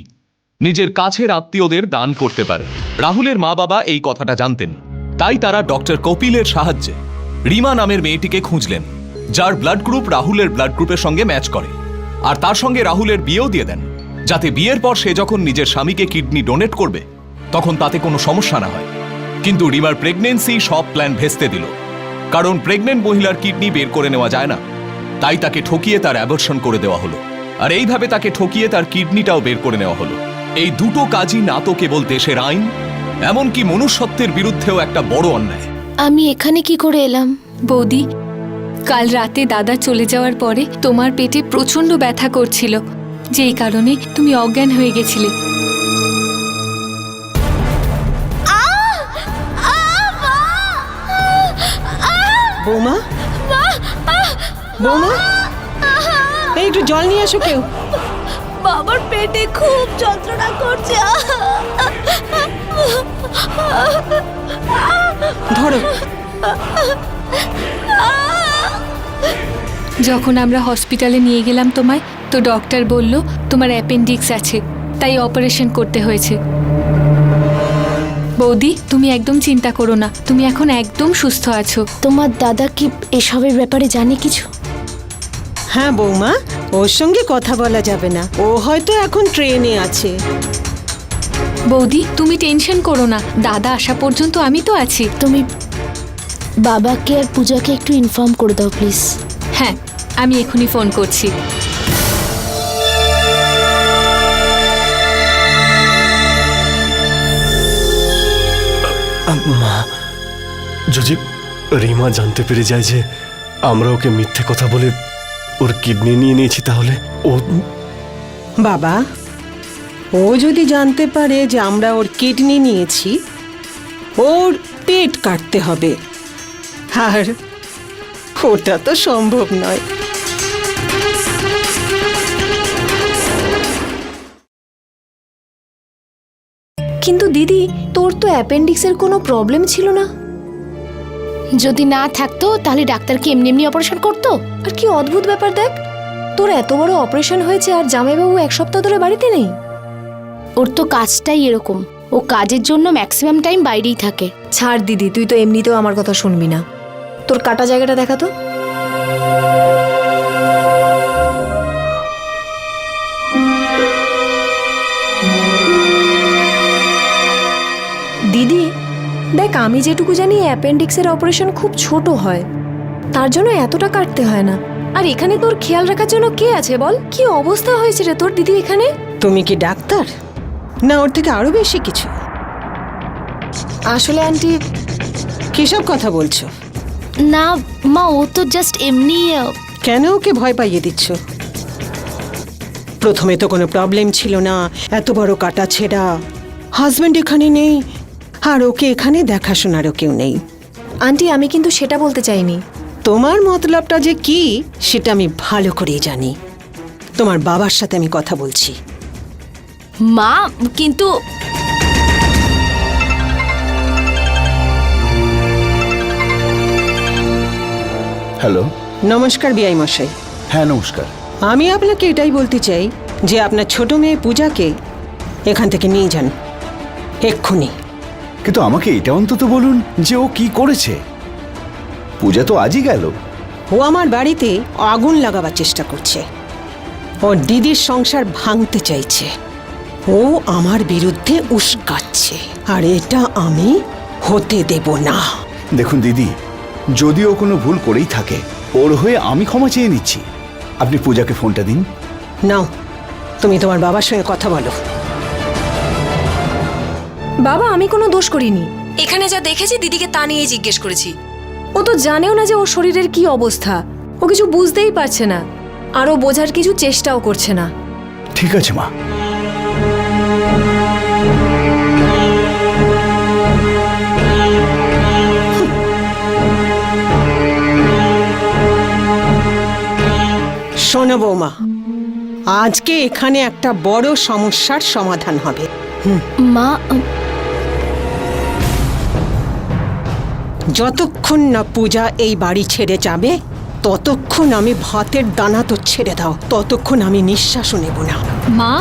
[SPEAKER 9] নিজের কাছের আত্মীয়দের দান করতে পারে। রাহুলের মা বাবা এই কথাটা জানতেন, তাই তারা ডক্টর কপিলের সাহায্যে রিমা নামের মেয়েটিকে খুঁজলেন, যার ব্লাড গ্রুপ রাহুলের ব্লাড গ্রুপের সঙ্গে ম্যাচ করে, আর তার সঙ্গে রাহুলের বিয়েও দিয়ে দেন, যাতে বিয়ের পর সে যখন নিজের স্বামীকে কিডনি ডোনেট করবে তখন তাতে কোনো সমস্যা না হয়। কিন্তু রিমার প্রেগনেন্সি সব প্ল্যান ভেস্তে দিল, কারণ প্রেগনেন্ট মহিলার কিডনি বের করে নেওয়া যায় না। তাই তাকে ঠকিয়ে তার অ্যাবর্শন করে দেওয়া হলো, আর এইভাবে তাকে ঠকিয়ে তার কিডনিটাও বের করে নেওয়া হলো। এই 2টো কাজই না তো কেবল দেশের আইন, এমনকি মনুষ্যত্বের বিরুদ্ধেও একটা বড় অন্যায়।
[SPEAKER 1] আমি এখানে কি করে এলাম?
[SPEAKER 3] বৌদি, কাল রাতে দাদা চলে যাওয়ার পরে তোমার পেটে প্রচন্ড ব্যথা করছিল, যেই কারণে তুমি অজ্ঞান হয়ে গেছিলে।
[SPEAKER 8] বৌমা বৌমা এই একটু জল নিয়ে এসো কেউ।
[SPEAKER 1] বাবার পেটে খুব যন্ত্রণা করছে।
[SPEAKER 8] ধরো।
[SPEAKER 3] যখন আমরা হসপিটালে নিয়ে গেলাম তোমায়, তো ডক্টর বলল তোমার অ্যাপেন্ডিক্স আছে, তাই অপারেশন করতে হয়েছে। বৌদি, তুমি একদম চিন্তা করো না, তুমি এখন একদম সুস্থ আছো।
[SPEAKER 1] তোমার দাদা কি এসবের ব্যাপারে জানে কিছু?
[SPEAKER 8] হ্যাঁ বৌমা, ওর সঙ্গে কথা বলা যাবে না, ও হয়তো এখন ট্রেনে আছে।
[SPEAKER 3] বৌদি, তুমি টেনশন করো না, দাদা আসা পর্যন্ত আমি তো আছি।
[SPEAKER 1] তুমি বাবাকে আর পূজাকে একটু ইনফর্ম করে দাও প্লিজ।
[SPEAKER 3] হ্যাঁ, আমি এখনই ফোন করছি।
[SPEAKER 2] মা, যদি রিমা জানতে পেরে যায় যে আমরা ওকে মিথ্যে কথা বলে ওর কিডনি নিয়ে নিয়েছি, তাহলে ও...
[SPEAKER 8] বাবা, ও যদি জানতে পারে যে আমরা ওর কিডনি নিয়েছি, ওর পেট কাটতে হবে, আর ওটা তো সম্ভব নয়।
[SPEAKER 10] কিন্তু দিদি, তোর তো অ্যাপেন্ডিক্সের কোনো প্রবলেম ছিল না।
[SPEAKER 1] যদি না থাকতো তাহলে ডাক্তার কি এমনি এমনি অপারেশন করতো?
[SPEAKER 10] আর কি অদ্ভুত ব্যাপার দেখ, তোর এত বড় অপারেশন হয়েছে আর জামাইবাবু এক সপ্তাহ ধরে বাড়িতে নেই।
[SPEAKER 1] ওর তো কাজটাই এরকম, ও কাজের জন্য ম্যাক্সিমাম টাইম বাইরেই থাকে।
[SPEAKER 10] ছাড় দিদি, তুই তো এমনিতেও আমার কথা শুনবি না। তোর কাটা জায়গাটা দেখা তো। দিদি দেখ, আমি যেটুকু জানি অ্যাপেন্ডিক্সের অপারেশন খুব ছোট হয়, তার জন্য এতটা কাটতে হয় না। আর এখানে তোর খেয়াল রাখার জন্য কে আছে বল? কি অবস্থা হয়েছে রে তোর দিদি এখানে?
[SPEAKER 8] তুমি কি ডাক্তার, না ওর থেকে আরো বেশি কিছু?
[SPEAKER 10] আসলে আন্টি,
[SPEAKER 8] কিসব কথা বলছো?
[SPEAKER 1] না মা, ও তো জাস্ট এমনি।
[SPEAKER 8] কেন ওকে ভয় পাইয়ে দিচ্ছ? প্রথমে তো কোনো প্রবলেম ছিল না, এত বড় কাটা ছেঁড়া, হাজবেন্ড এখানে নেই, আর ওকে এখানে দেখাশোনারও কেউ নেই।
[SPEAKER 10] আন্টি আমি কিন্তু সেটা বলতে চাইনি।
[SPEAKER 8] তোমার মতলবটা যে কি সেটা আমি ভালো করেই জানি। তোমার বাবার সাথে আমি কথা বলছি।
[SPEAKER 1] মা কিন্তু
[SPEAKER 5] হ্যালো।
[SPEAKER 8] নমস্কার বিআই মশাই।
[SPEAKER 5] হ্যাঁ নমস্কার।
[SPEAKER 8] আমি আপনাকে এটাই বলতে চাই যে আপনার ছোট মেয়ে পূজাকে এখান থেকে নিয়ে যান এক্ষুনি।
[SPEAKER 5] কিন্তু আমাকে এটা অন্তত বলুন যে ও কি করেছে। পূজা তো আজই গেল।
[SPEAKER 8] ও আমার বাড়িতে আগুন লাগাবার চেষ্টা করছে, ওর দিদির সংসার ভাঙতে চাইছে, ও আমার বিরুদ্ধে উস্কাচ্ছে, আর এটা আমি হতে দেব না।
[SPEAKER 5] দেখুন দিদি, যদি ও কোনো ভুল করেই থাকে, ওর হয়ে আমি ক্ষমা চেয়ে নিচ্ছি। আপনি পূজাকে ফোনটা দিন।
[SPEAKER 8] নাও, তুমি তোমার বাবার সঙ্গে কথা বলো।
[SPEAKER 10] বাবা, আমি কোনো দোষ করিনি। এখানে যা দেখেছি দিদিকে তা নিয়েই জিজ্ঞেস করেছি। ও তো জানেও না যে ওর শরীরের কি অবস্থা, ও কিছু বুঝতেই পারছে না, আর ও বোঝার কিছু চেষ্টাও করছে না।
[SPEAKER 5] ঠিক আছে মা।
[SPEAKER 8] শোনো বৌমা, আজকে এখানে একটা বড় সমস্যার সমাধান হবে।
[SPEAKER 1] মা,
[SPEAKER 8] যতক্ষণ না পূজা এই বাড়ি ছেড়ে যাবে, ততক্ষণ আমি ভাতের দানা তো ছেড়ে দাও, ততক্ষণ আমি নিঃশ্বাসও নেব না।
[SPEAKER 3] মা,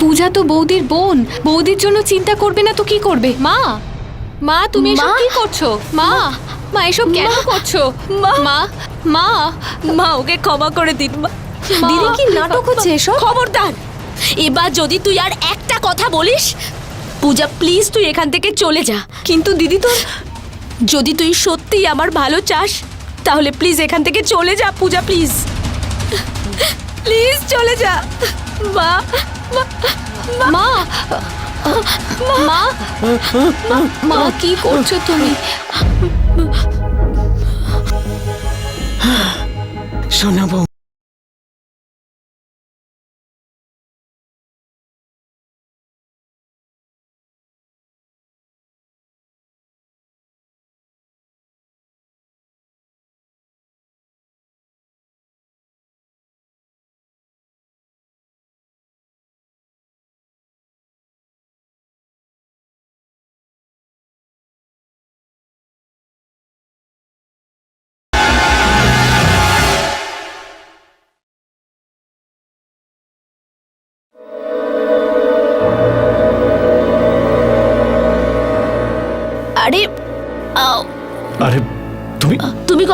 [SPEAKER 3] পূজা তো বৌদির বোন, বৌদির জন্য চিন্তা করবে না তো কি করবে? মা, মা তুমি এসব
[SPEAKER 1] মা?
[SPEAKER 3] কি করছো? মা, মা এসব কেন করছো? মা, মা,
[SPEAKER 1] মা ওকে ক্ষমা করে দিন মা।
[SPEAKER 10] দিদি কি নাটক হচ্ছে এসব?
[SPEAKER 1] খবরদার, এবার যদি তুই আর একটা কথা বলিস, পূজা প্লিজ তুই এখান থেকে চলে যা।
[SPEAKER 10] কিন্তু দিদি তো,
[SPEAKER 1] যদি তুই সত্যিই আমার ভালো চাস, তাহলে প্লিজ এখান থেকে চলে যা পূজা, প্লিজ প্লিজ চলে যা। মা,
[SPEAKER 3] মা, মা, মা কি করছো তুমি?
[SPEAKER 8] শোনো বৌমা,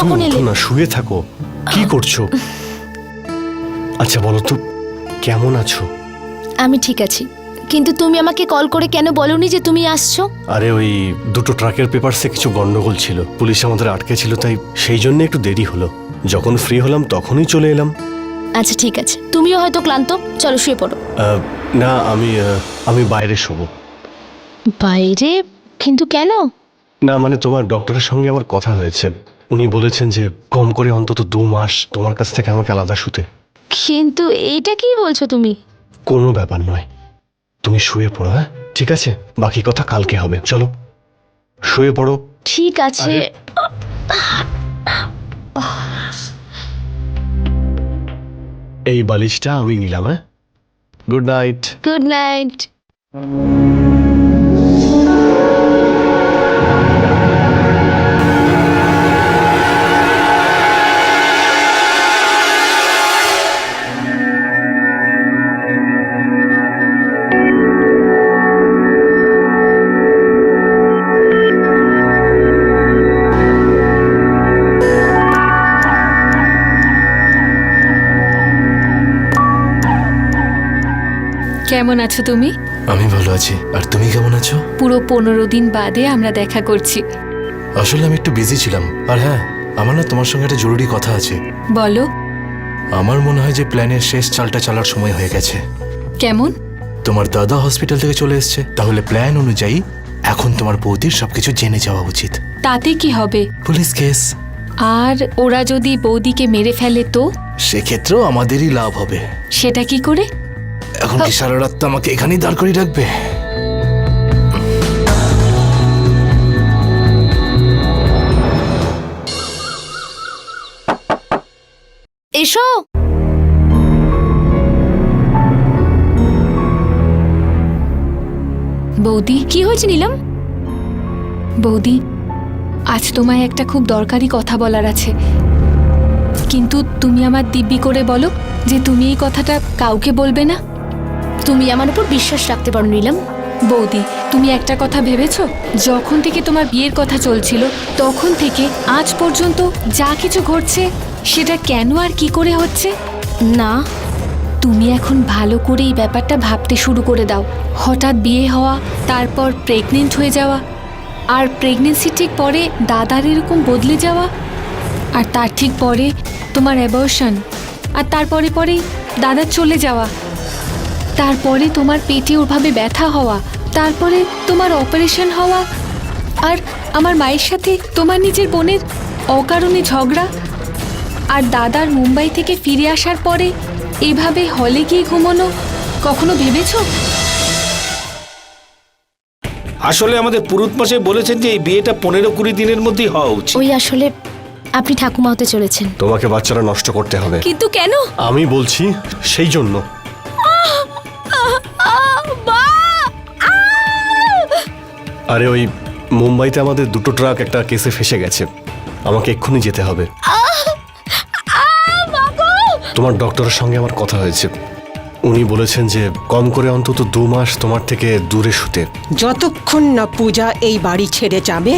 [SPEAKER 1] কখন
[SPEAKER 2] তুমি
[SPEAKER 1] এলে
[SPEAKER 2] উঠো না, শুয়ে থাকো। কি করছো? আচ্ছা বলো তো, কেমন আছো?
[SPEAKER 1] আমি ঠিক আছি, কিন্তু তুমি আমাকে কল করে কেন বলনি যে তুমি আসছো?
[SPEAKER 2] আরে ওই দুটো ট্রাকের পেপারসে কিছু গন্ডগোল ছিল, পুলিশ আমাদের আটকে ছিল, তাই সেই জন্য একটু দেরি হলো। যখন ফ্রি হলাম তখনই চলে এলাম।
[SPEAKER 1] আচ্ছা ঠিক আছে, তুমিও হয়তো ক্লান্ত, চলো শুয়ে পড়ো।
[SPEAKER 2] না, আমি বাইরে শোবো।
[SPEAKER 1] বাইরে? কিন্তু কেন?
[SPEAKER 2] না মানে তোমার ডক্টরের সঙ্গে আমার কথা হয়েছে, উনি বলেছেন যে কম করে অন্তত 2 মাস তোমার কাছ থেকে আমাকে আলাদা শুতে।
[SPEAKER 1] কিন্তু এইটা কি বলছো তুমি?
[SPEAKER 2] কোনো ব্যাপার নয়, তুমি শুয়ে পড়ো। হ্যাঁ ঠিক আছে, বাকি কথা কালকে হবে। চলো শুয়ে পড়ো।
[SPEAKER 1] ঠিক আছে।
[SPEAKER 2] এই বালিশটা আমি নিলাম। হ্যাঁ, গুড নাইট।
[SPEAKER 1] Good night.
[SPEAKER 3] কেমন আছো তুমি?
[SPEAKER 4] আমি ভালো আছি, আর তুমি কেমন আছো?
[SPEAKER 3] পুরো 15 দিন বাদে আমরা দেখা করছি।
[SPEAKER 4] আসলে আমি একটু বিজি ছিলাম। আর হ্যাঁ, আমার না তোমার সঙ্গে একটা জরুরি কথা আছে।
[SPEAKER 3] বলো।
[SPEAKER 4] আমার মনে হয় যে প্ল্যানের শেষ চালটা চালার সময় হয়ে গেছে।
[SPEAKER 3] কেমন?
[SPEAKER 4] তোমার দাদা হসপিটাল থেকে চলে এসেছে, তাহলে প্ল্যান অনুযায়ী এখন তোমার বৌদির সবকিছু জেনে যাওয়া উচিত।
[SPEAKER 3] তাতে কি হবে?
[SPEAKER 4] Police case.
[SPEAKER 3] আর ওরা যদি বৌদিকে মেরে ফেলে তো?
[SPEAKER 4] সেক্ষেত্রেও আমাদেরই লাভ হবে।
[SPEAKER 3] সেটা কি করে?
[SPEAKER 4] এখন কি সারা রাত আমাকে এখানেই দাঁড় করিয়ে রাখবে?
[SPEAKER 1] এসো।
[SPEAKER 3] বৌদি, কি হয়েছে নিলাম? বৌদি, আজ তোমায় একটা খুব দরকারি কথা বলার আছে, কিন্তু তুমি আমার দিব্যি করে বলো যে তুমি এই কথাটা কাউকে বলবে না।
[SPEAKER 1] তুমি আমার উপর বিশ্বাস রাখতে পারো নিলাম।
[SPEAKER 3] বৌদি, তুমি একটা কথা ভেবেছো? যখন থেকে তোমার বিয়ের কথা চলছিল তখন থেকে আজ পর্যন্ত যা কিছু ঘটছে সেটা কেন আর কি করে হচ্ছে?
[SPEAKER 1] না,
[SPEAKER 3] তুমি এখন ভালো করে এই ব্যাপারটা ভাবতে শুরু করে দাও। হঠাৎ বিয়ে হওয়া, তারপর প্রেগনেন্ট হয়ে যাওয়া, আর প্রেগনেন্সি ঠিক পরে দাদার এরকম বদলে যাওয়া, আর তার ঠিক পরে তোমার অ্যাবর্শন, আর তারপরে পরেই দাদার চলে যাওয়া, তারপরে তোমার পেটে ওভাবে ব্যথা হওয়া, তারপরে তোমার অপারেশন হওয়া, আর আমার মায়ের সাথে তোমার নিজের বোনের অকারণে ঝগড়া, আর দাদার মুম্বাই থেকে ফিরে আসার পরে এভাবে হলে গিয়ে ঘুমানো। কখনো ভেবেছো?
[SPEAKER 7] আসলে আমাদের পুরুত মাসে বলেছেন যে এই বিয়েটা 15-20 দিনের মধ্যেই হওয়া উচিত।
[SPEAKER 1] ওই আসলে আপনি ঠাকুমা হতে চলেছেন।
[SPEAKER 2] তোমাকে বাচ্চারা নষ্ট করতে হবে।
[SPEAKER 10] কিন্তু কেন?
[SPEAKER 2] আমি বলছি সেই জন্য। আরে ওই মুম্বাইতে আমাদের দুটো ট্রাক একটা কেসে ফেসে গেছে, আমাকে এক্ষুনি যেতে হবে। তোমার ডক্টরের সঙ্গে আমার কথা হয়েছে, উনি বলেছেন যে কম করে অন্তত 2 মাস তোমার থেকে দূরে শুতে।
[SPEAKER 8] যতক্ষণ না পূজা এই বাড়ি ছেড়ে যাবে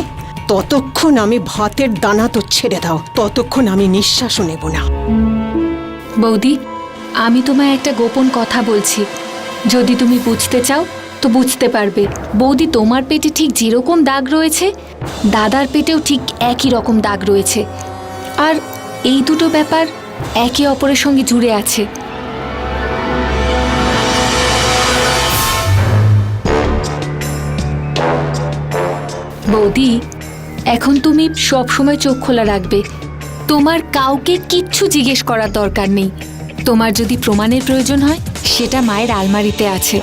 [SPEAKER 8] ততক্ষণ আমি ভাতের দানা তো ছেড়ে দাও, ততক্ষণ আমি নিঃশ্বাসও নেব না।
[SPEAKER 3] বৌদি, আমি তোমায় একটা গোপন কথা বলছি, যদি তুমি বুঝতে চাও তো বুঝতে পারবে। বৌদি, তোমার পেটে ঠিক যেরকম দাগ রয়েছে দাদার পেটেও ঠিক একই রকম দাগ রয়েছে, আর এই দুটো ব্যাপার একে অপরের সঙ্গে জুড়ে আছে। বৌদি, এখন তুমি সব সময় চোখ খোলা রাখবে, তোমার কাউকে কিচ্ছু জিজ্ঞেস করার দরকার নেই। তোমার যদি প্রমাণের প্রয়োজন হয় সেটা মায়ের আলমারিতে আছে।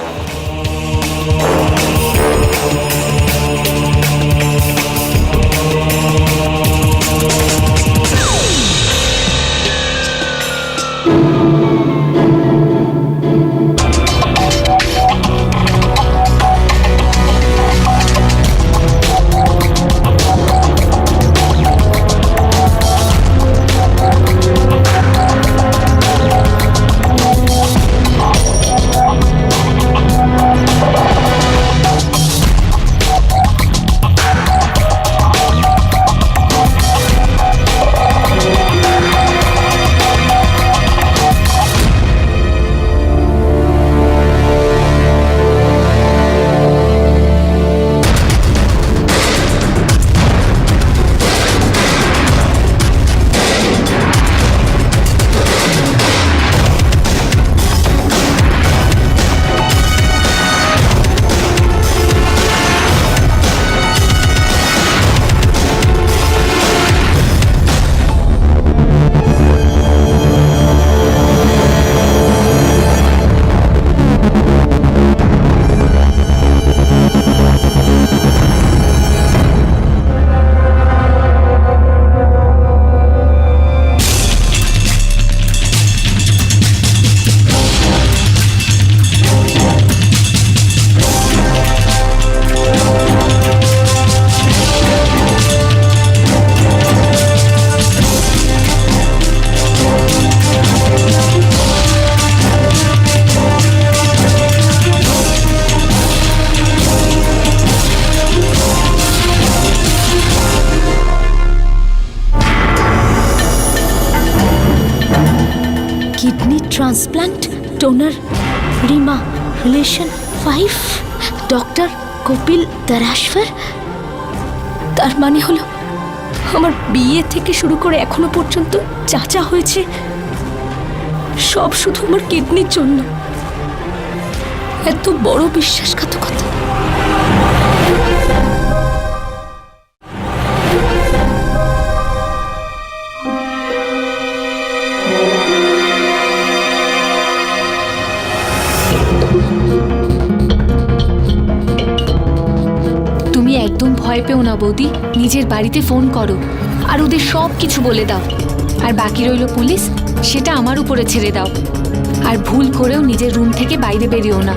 [SPEAKER 1] Transplant donor Rima relation 5 doctor Kapil দারাশভার। তার মানে হলো আমার বিয়ে থেকে শুরু করে এখনো পর্যন্ত যা যা হয়েছে সব শুধু আমার কিডনির জন্য। এত বড় বিশ্বাসঘাতকতা।
[SPEAKER 3] তুমি একদম ভয় পেও না বৌদি, নিজের বাড়িতে ফোন করো আর ওদের সব কিছু বলে দাও। আর বাকি রইল পুলিশ, সেটা আমার উপরে ছেড়ে দাও। আর ভুল করেও নিজের রুম থেকে বাইরে বেরিও না,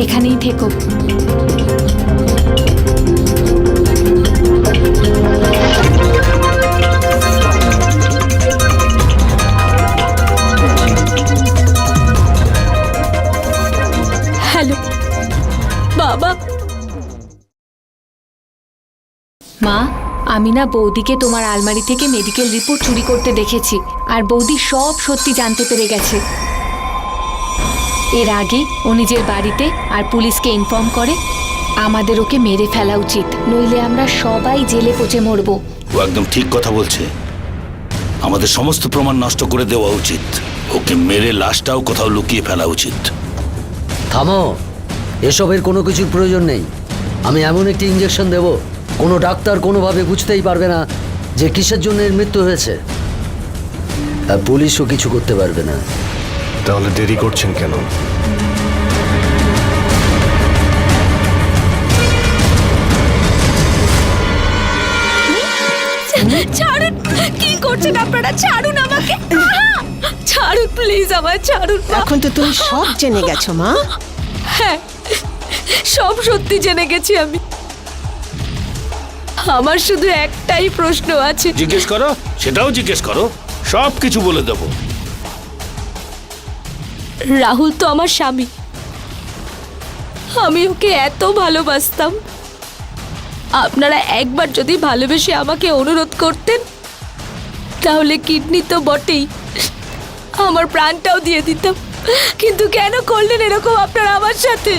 [SPEAKER 3] এখানেই থেকো।
[SPEAKER 1] হ্যালো বাবা।
[SPEAKER 3] মা, আমি না বৌদিকে তোমার আলমারি থেকে মেডিকেল রিপোর্ট চুরি করতে দেখেছি, আর বৌদি সব সত্যি জানতে পেরে গেছে। এর আগে ও নিজের বাড়িতে আর পুলিশকে ইনফর্ম করে। আমাদের ওকে মেরে ফেলা উচিত, নইলে আমরা সবাই জেলে পচে মরবো।
[SPEAKER 7] ও একদম ঠিক কথা বলছে। আমাদের সমস্ত প্রমাণ নষ্ট করে দেওয়া উচিত। ওকে মেরে লাশটাও কোথাও লুকিয়ে ফেলা উচিত।
[SPEAKER 6] থামো, এসবের কোনো কিছুর প্রয়োজন নেই। আমি এমন একটি ইঞ্জেকশন দেব, কোনো ডাক্তার কোনোভাবে বুঝতেই পারবে না যে কিসের জন্য এর মৃত্যু হয়েছে। আর পুলিশও কিছু করতে পারবে না।
[SPEAKER 2] তাহলে দেরি করছেন কেন?
[SPEAKER 1] ছাড়ুন, কি করছেন আপনারা? ছাড়ুন আমাকে, ছাড়ুন প্লিজ, আমায় ছাড়ুন।
[SPEAKER 8] এখন তো তুমি সব জেনে গেছো মা।
[SPEAKER 1] হ্যাঁ, সব সত্যি জেনে গেছি আমি। আমার শুধু একটাই প্রশ্ন আছে।
[SPEAKER 7] জিজ্ঞেস করো, সেটাও জিজ্ঞেস করো, সব কিছু বলে দেবো।
[SPEAKER 1] রাহুল তো আমার স্বামী, আমি ওকে এত ভালোবাসতাম। আপনারা একবার যদি ভালোবেসে আমাকে অনুরোধ করতেন, তাহলে কিডনি তো বটেই, আমার প্রাণটাও দিয়ে দিতাম। কিন্তু কেন করলেন এরকম আপনারা আমার সাথে?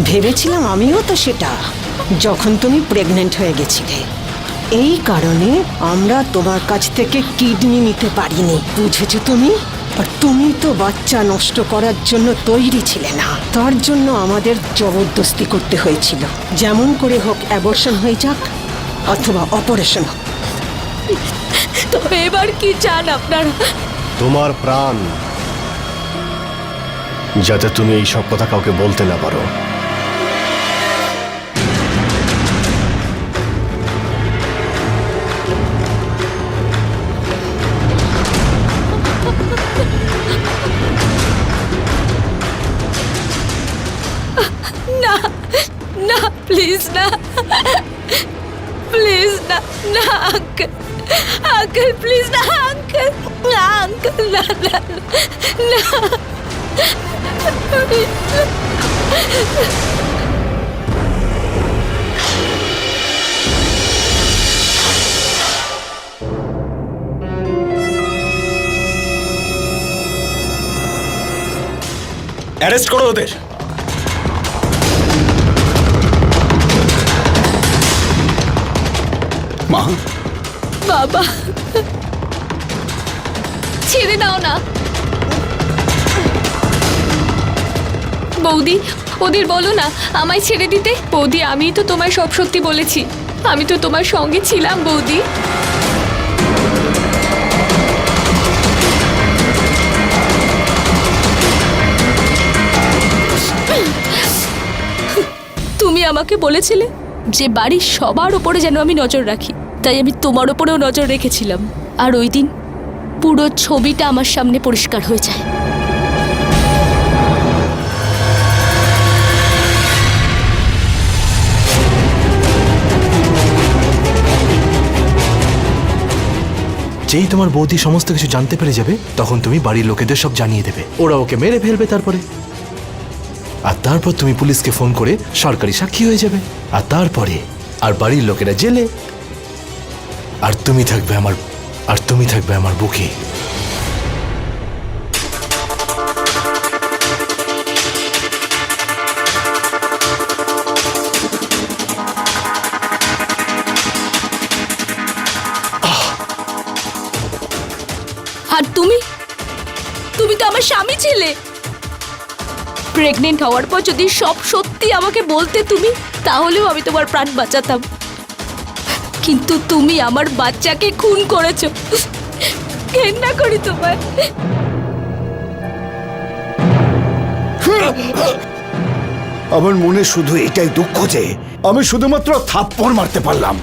[SPEAKER 8] ভেবেছিলাম আমিও তো সেটা, যখন তুমি প্রেগনেন্ট হয়ে গেছিলে। এই কারণে আমরা তোমার কাছ থেকে কিডনি নিতে পারিনি, বুঝেছো তুমি? আর তুমি তো বাচ্চা নষ্ট করার জন্য তৈরি ছিলে না, তার জন্য আমাদের জবরদস্তি করতে হয়েছিল। যেমন করে হোক অ্যাবর্শন হয়ে যাক অথবা অপারেশন হোক।
[SPEAKER 1] তবে এবার কি চান আপনারা?
[SPEAKER 2] তোমার প্রাণ, যাতে তুমি এই সব কথা কাউকে বলতে না পারো।
[SPEAKER 1] না না, প্লিজ না, প্লিজ না, না আঙ্কেল, আঙ্কেল প্লিজ না, আঙ্কেল না, আঙ্কেল না, না না।
[SPEAKER 2] অ্যারেস্ট করো ওদের।
[SPEAKER 5] মা,
[SPEAKER 1] বাবা,
[SPEAKER 3] ছেড়ে দাও না বৌদি, ওদের বলো না আমায় ছেড়ে দিতে। বৌদি, আমি তো তোমায় সব সত্যি বলেছি, আমি তো তোমার সঙ্গে ছিলাম বৌদি।
[SPEAKER 1] তুমি আমাকে বলেছিলে যে বাড়ির সবার ওপরে যেন আমি নজর রাখি, তাই আমি তোমার ওপরেও নজর রেখেছিলাম। আর ওই দিন পুরো ছবিটা আমার সামনে পরিষ্কার হয়ে যায়।
[SPEAKER 4] যেই তোমার বৌদি সমস্ত কিছু জানতে পেরে যাবে, তখন তুমি বাড়ির লোকেদের সব জানিয়ে দেবে। ওরা ওকে মেরে ফেলবে তারপরে। আর তারপর তুমি পুলিশকে ফোন করে সরকারি সাক্ষী হয়ে যাবে। আর তারপরে আর বাড়ির লোকেরা জেলে, আর তুমি থাকবে আমার আর তুমি থাকবে আমার বুকে।
[SPEAKER 1] আর তুমি তুমি তো আমার স্বামী ছিলে। প্রেগনেন্ট হওয়ার পর যদি সব সত্যি আমাকে বলতে তুমি, তাহলেও আমি তোমার প্রাণ বাঁচাতাম। কিন্তু তুমি আমার বাচ্চাকে খুন করেছো। ঘেন্না করি তোমায়।
[SPEAKER 5] আমার মনে শুধু এটাই দুঃখ যে আমি শুধুমাত্র থাপ্পড় মারতে পারলাম,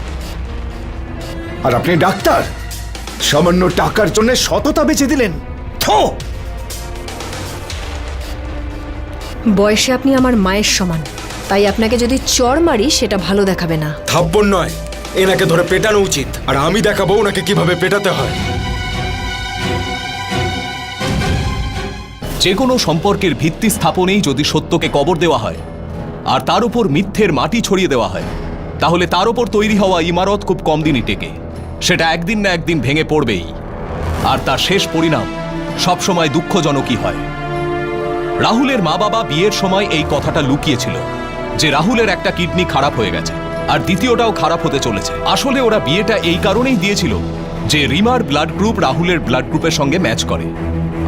[SPEAKER 5] আর আপনি ডাক্তার সামান্য টাকার জন্য সততা বেঁচে দিলেন। থো!
[SPEAKER 10] বয়সে আপনি আমার মায়ের সমান, তাই আপনাকে যদি চড় মারি সেটা ভালো দেখাবে না।
[SPEAKER 11] থাপ্পড় নয়, এনাকে ধরে পেটানো উচিত, আর আমি দেখাবো ওনাকে কিভাবে পেটাতে হয়।
[SPEAKER 9] যে কোনো সম্পর্কের ভিত্তি স্থাপনেই যদি সত্যকে কবর দেওয়া হয় আর তার উপর মিথ্যের মাটি ছড়িয়ে দেওয়া হয়, তাহলে তার উপর তৈরি হওয়া ইমারত খুব কম দিনই টেকে। সেটা একদিন না একদিন ভেঙে পড়বেই, আর তার শেষ পরিণাম সবসময় দুঃখজনকই হয়। রাহুলের মা বাবা বিয়ের সময় এই কথাটা লুকিয়েছিল যে রাহুলের একটা কিডনি খারাপ হয়ে গেছে আর দ্বিতীয়টাও খারাপ হতে চলেছে। আসলে ওরা বিয়েটা এই কারণেই দিয়েছিল যে রিমার ব্লাড গ্রুপ রাহুলের ব্লাড গ্রুপের সঙ্গে ম্যাচ করে,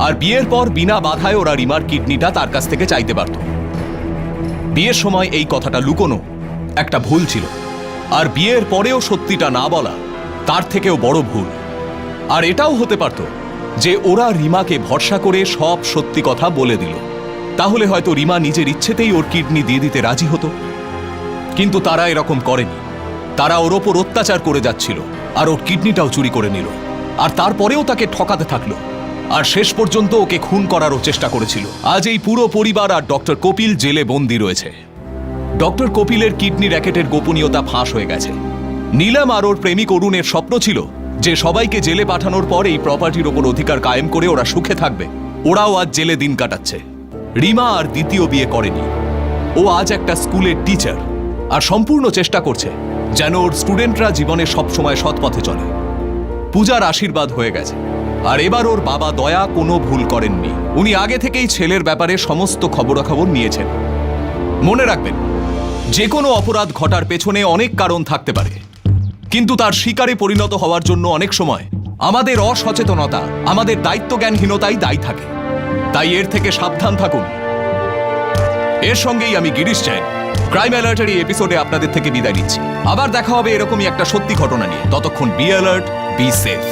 [SPEAKER 9] আর বিয়ের পর বিনা বাধায় ওরা রিমার কিডনিটা তার কাছ থেকে চাইতে পারত। বিয়ের সময় এই কথাটা লুকোনো একটা ভুল ছিল, আর বিয়ের পরেও সত্যিটা না বলা তার থেকেও বড় ভুল। আর এটাও হতে পারত যে ওরা রিমাকে ভরসা করে সব সত্যি কথা বলে দিল, তাহলে হয়তো রিমা নিজের ইচ্ছেতেই ওর কিডনি দিয়ে দিতে রাজি হতো। কিন্তু তারা এরকম করেনি। তারা ওর ওপর অত্যাচার করে যাচ্ছিল আর ওর কিডনিটাও চুরি করে নিল, আর তারপরেও তাকে ঠকাতে থাকলো, আর শেষ পর্যন্ত ওকে খুন করারও চেষ্টা করেছিল। আজ এই পুরো পরিবার আর ডক্টর কপিল জেলে বন্দী রয়েছে। ডক্টর কপিলের কিডনি র্যাকেটের গোপনীয়তা ফাঁস হয়ে গেছে। নীলাম আর ওর প্রেমিক অরুণের স্বপ্ন ছিল যে সবাইকে জেলে পাঠানোর পর এই প্রপার্টির ওপর অধিকার কায়েম করে ওরা সুখে থাকবে। ওরাও আজ জেলে দিন কাটাচ্ছে। রিমা আর দ্বিতীয় বিয়ে করেনি। ও আজ একটা স্কুলের টিচার, আর সম্পূর্ণ চেষ্টা করছে যেন ওর স্টুডেন্টরা জীবনে সবসময় সৎ পথে চলে। পূজার আশীর্বাদ হয়ে গেছে, আর এবার ওর বাবা দয়া কোনো ভুল করেননি। উনি আগে থেকেই ছেলের ব্যাপারে সমস্ত খবরাখবর নিয়েছেন। মনে রাখবেন, যে কোনো অপরাধ ঘটার পেছনে অনেক কারণ থাকতে পারে, কিন্তু তার শিকারে পরিণত হওয়ার জন্য অনেক সময় আমাদের অসচেতনতা, আমাদের দায়িত্বজ্ঞানহীনতাই দায়ী থাকে। তাই এর থেকে সাবধান থাকুন। এর সঙ্গেই আমি গিরিশ জৈন ক্রাইম অ্যালার্টের এই এপিসোডে আপনাদের থেকে বিদায় নিচ্ছি। আবার দেখা হবে এরকমই একটা সত্যি ঘটনা নিয়ে। ততক্ষণ বি অ্যালার্ট, বি সেফ।